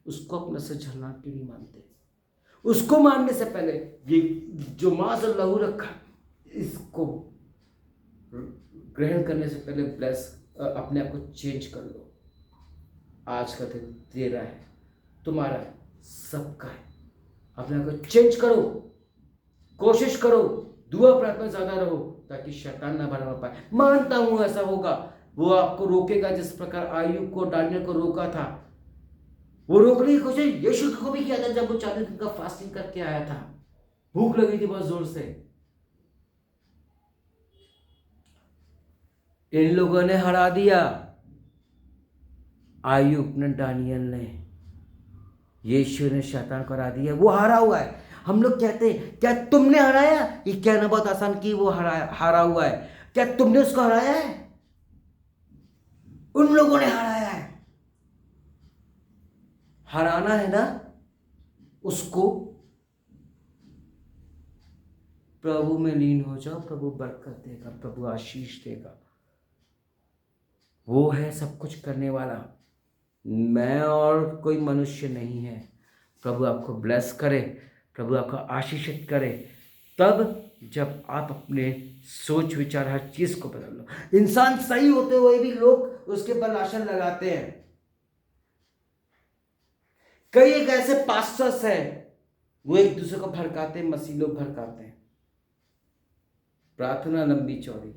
उसको अपने से झरना क्यों नहीं मानते? उसको मानने से पहले ये जो मां से लहू रखा, इसको ग्रहण करने से पहले अपने आप को चेंज कर लो। आज का दिन तेरा है, तुम्हारा है, सबका है। अपने आप को चेंज करो, कोशिश करो, दुआ प्रार्थना ज्यादा रहो, ताकि शैतान ना भरमा पाए। मानता हूं ऐसा होगा, वो आपको रोकेगा जिस प्रकार आयुब को, दानियल को रोका था। वो रोकने की कोशिश यीशु को भी किया था जब वो 40 दिन का फास्टिंग करके आया था। भूख लगी थी बहुत जोर से। इन लोगों ने हरा दिया, आयुब ने, दानियल ने। यीशु ने शैतान को हरा दिया, वो हारा हुआ है। हम लोग कहते हैं क्या तुमने हराया? ये कहना बहुत आसान कि वो हारा हुआ है। क्या तुमने उसको हराया है? उन लोगों ने हराया है। हराना है ना उसको। प्रभु में लीन हो जाओ, प्रभु बरकत देगा, प्रभु आशीष देगा। वो है सब कुछ करने वाला, मैं और कोई मनुष्य नहीं है। प्रभु आपको ब्लेस करे, प्रभु आपको आशीषित करे, तब जब आप अपने सोच विचार हर चीज को बदल लो। इंसान सही होते हुए भी लोग उसके पर लाशन लगाते हैं। कई एक ऐसे पास्टर्स हैं, वो एक दूसरे को भड़काते हैं, मसीह लोग भड़काते हैं। प्रार्थना लंबी चौड़ी,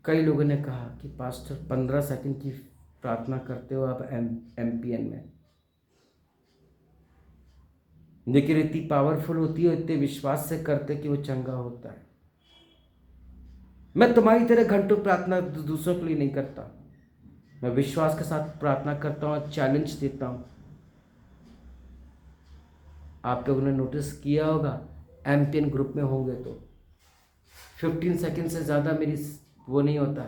कई लोगों ने कहा कि पास्टर 15 सेकंड की प्रार्थना करते हो आप MPN में, लेकिन इतनी पावरफुल होती है, इतने विश्वास से करते कि वो चंगा होता है। मैं तुम्हारी तरह घंटों प्रार्थना दूसरों के लिए नहीं करता, मैं विश्वास के साथ प्रार्थना करता हूँ, चैलेंज देता हूँ। आप लोगों ने नोटिस किया होगा, एमपीएन ग्रुप में होंगे तो 15 सेकंड से ज़्यादा मेरी वो नहीं होता।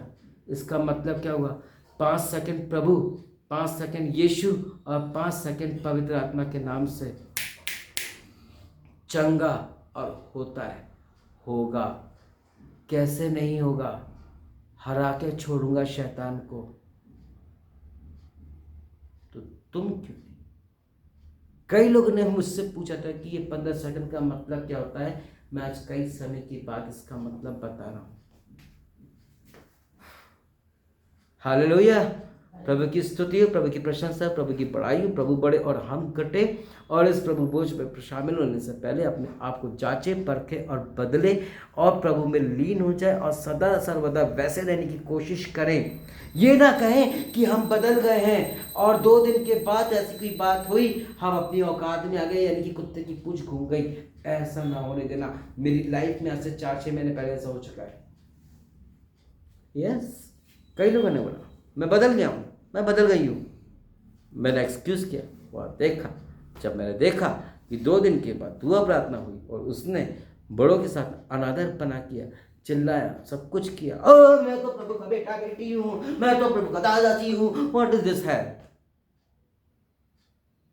इसका मतलब क्या हुआ, 5 सेकंड प्रभु, 5 सेकंड यीशु और 5 सेकंड पवित्र आत्मा के नाम से चंगा और होता है, होगा। कैसे नहीं होगा, हरा के छोड़ूंगा शैतान को। तो तुम क्यों नहीं? कई लोगों ने मुझसे पूछा था कि ये 15 सेकंड का मतलब क्या होता है। मैं आज कई समय के बाद इसका मतलब बता रहा हूं। हालेलुया, प्रभु की स्तुति हो, प्रभु की प्रशंसा, प्रभु की बड़ाई हो। प्रभु बड़े और हम घटे। और इस प्रभु भोज में शामिल होने से पहले अपने आप को जांचे, परखे और बदले और प्रभु में लीन हो जाए और सदा सर्वदा वैसे रहने की कोशिश करें। ये ना कहें कि हम बदल गए हैं और 2 दिन के बाद ऐसी कोई बात हुई, हम अपनी औकात में आ गए, यानी कि कुत्ते की पूंछ घूम गई। ऐसा ना होने देना। मेरी लाइफ में आज से 4-6 महीने पहले ऐसा हो चुका है। यस, कई लोगों ने बोला मैं बदल गया हूँ, मैं बदल गई हूँ। मैंने एक्सक्यूज किया, वह देखा। जब मैंने देखा कि 2 दिन के बाद दुआ प्रार्थना हुई और उसने बड़ों के साथ अनादरपना किया, चिल्लाया, सब कुछ किया, ओ मैं तो प्रभु का बेटा बेटी हूँ, मैं तो प्रभु का दादा दादी हूँ, व्हाट इज दिस है।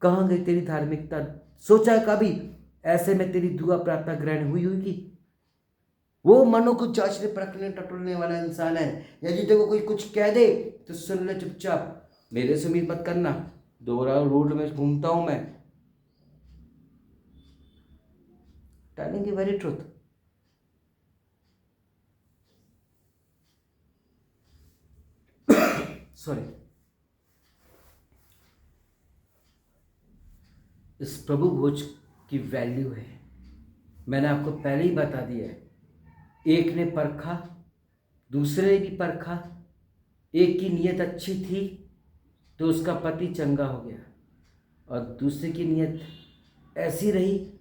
कहाँ गई तेरी धार्मिकता? सोचा है कभी ऐसे में तेरी दुआ प्रार्थना ग्रहण हुई होगी? वो मनो को जांचने परखने टटोलने वाला इंसान है। यदि देखो कोई कुछ कह दे तो सुन ले चुपचाप, मेरे से उम्मीद मत करना। दोहरा रोड में घूमता हूं मैं, telling you very truth. Sorry. इस प्रभु भोज की वैल्यू है, मैंने आपको पहले ही बता दिया है। एक ने परखा, दूसरे ने भी परखा। एक की नीयत अच्छी थी तो उसका पति चंगा हो गया, और दूसरे की नीयत ऐसी रही,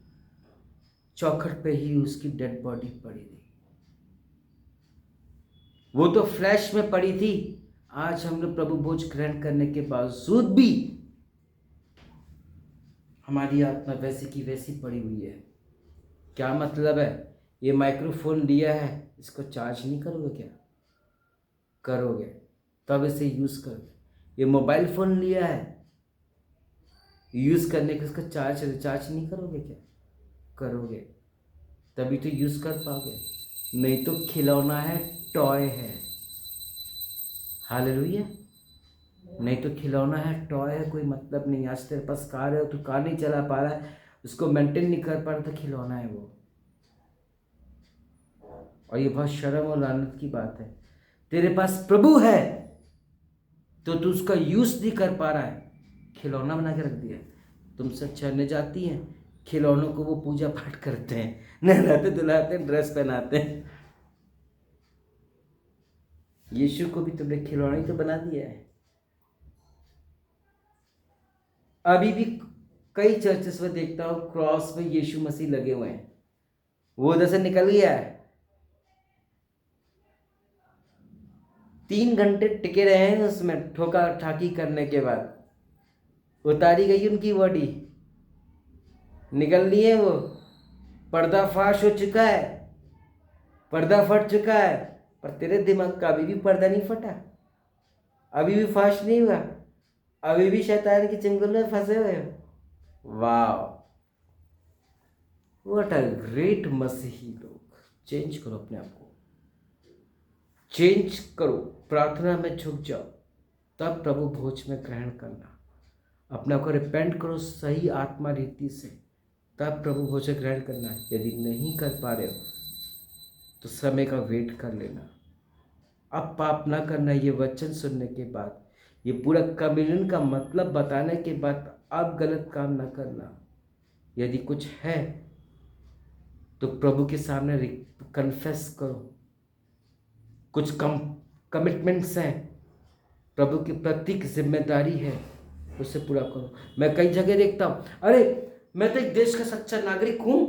चौखट पे ही उसकी डेड बॉडी पड़ी रही। वो तो फ्लैश में पड़ी थी। आज हम लोग प्रभु भोज ग्रहण करने के बावजूद भी हमारी आत्मा वैसी की वैसी पड़ी हुई है। क्या मतलब है? ये माइक्रोफोन लिया है, इसको चार्ज नहीं करोगे क्या? करोगे, तब इसे यूज़ करोगे। ये मोबाइल फ़ोन लिया है, यूज़ करने के इसका चार्ज रिचार्ज नहीं करोगे क्या? करोगे, तभी तो यूज़ कर पाओगे। नहीं तो खिलौना है, टॉय है। हालेलुया। नहीं तो खिलौना है, टॉय है, कोई मतलब नहीं। आज तेरे पास कार है, तू कार नहीं चला पा रहा है, उसको मेंटेन नहीं कर पा रहा, तो खिलौना है वो। और ये बहुत शर्म और लानत की बात है। तेरे पास प्रभु है तो तू उसका यूज नहीं कर पा रहा है, खिलौना बना के रख दिया। तुमसे चलने जाती हैं, खिलौनों को वो पूजा पाठ करते हैं, नहलाते धुलाते हैं, ड्रेस पहनाते हैं। यीशु को भी तुमने खिलौना ही तो बना दिया है। अभी भी कई चर्चेस में देखता हूँ क्रॉस में यीशु मसीह लगे हुए हैं, वो उधर से निकल गया है। 3 घंटे टिके रहे हैं उसमें, ठोका ठाकी करने के बाद उतारी गई उनकी बॉडी, निकल लिए वो। पर्दा फाश हो चुका है, पर्दा फट चुका है, पर तेरे दिमाग का अभी भी पर्दा नहीं फटा, अभी भी फाश नहीं हुआ, अभी भी शैतान के चंगुल में फंसे हुए हो। वाह, व्हाट अ ग्रेट मसीही लोग। चेंज करो अपने आप को, चेंज करो, प्रार्थना में झुक जाओ, तब प्रभु भोज में ग्रहण करना। अपने आप को रिपेंट करो सही आत्मा रीति से, तब प्रभु भोज ग्रहण करना। यदि नहीं कर पा रहे हो तो समय का वेट कर लेना। अब पाप ना करना, ये वचन सुनने के बाद, ये पूरा कम्युनियन का मतलब बताने के बाद अब गलत काम ना करना। यदि कुछ है तो प्रभु के सामने कन्फेस करो। कुछ कमिटमेंट्स हैं, प्रभु के प्रति जिम्मेदारी है, उसे पूरा करो। मैं कई जगह देखता हूँ, अरे मैं तो एक देश का सच्चा नागरिक हूं,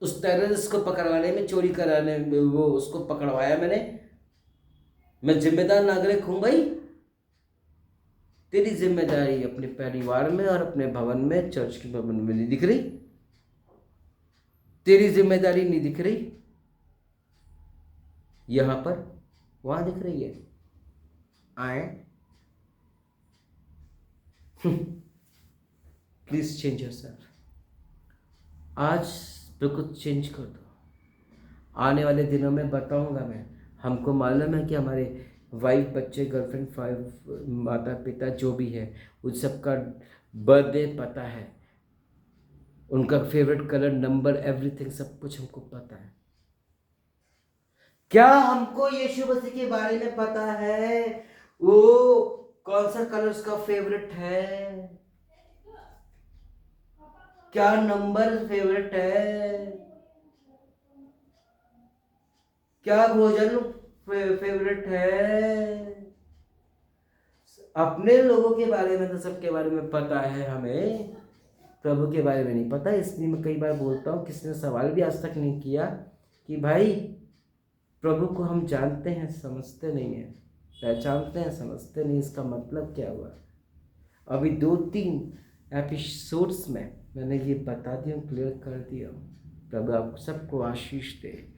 उस टेररिस्ट को पकड़वाने में, चोरी कराने में, वो उसको पकड़वाया मैंने, मैं जिम्मेदार नागरिक हूं भाई। तेरी जिम्मेदारी अपने परिवार में और अपने भवन में, चर्च के भवन में नहीं दिख रही? तेरी जिम्मेदारी नहीं दिख रही? यहां पर, वहां दिख रही है? आए प्लीज चेंज योरसेल्फ। आज तो कुछ चेंज कर दो। आने वाले दिनों में बताऊंगा मैं। हमको मालूम है कि हमारे वाइफ, बच्चे, गर्लफ्रेंड, माता पिता जो भी है, उन सबका बर्थडे पता है, उनका फेवरेट कलर, नंबर, एवरीथिंग, सब कुछ हमको पता है। क्या हमको यीशु मसीह के बारे में पता है वो कौन सा कलर उसका फेवरेट है? क्या नंबर फेवरेट है? क्या भोजन फेवरेट है? अपने लोगों के बारे में तो सबके बारे में पता है हमें, प्रभु के बारे में नहीं पता। इसलिए मैं कई बार बोलता हूँ, किसी ने सवाल भी आज तक नहीं किया कि भाई प्रभु को हम जानते हैं, समझते नहीं हैं, पहचानते हैं, समझते नहीं, इसका मतलब क्या हुआ? अभी 2-3 एपिसोड्स में मैंने ये बता दिया, क्लियर कर दिया। प्रभु आप सबको आशीष दे।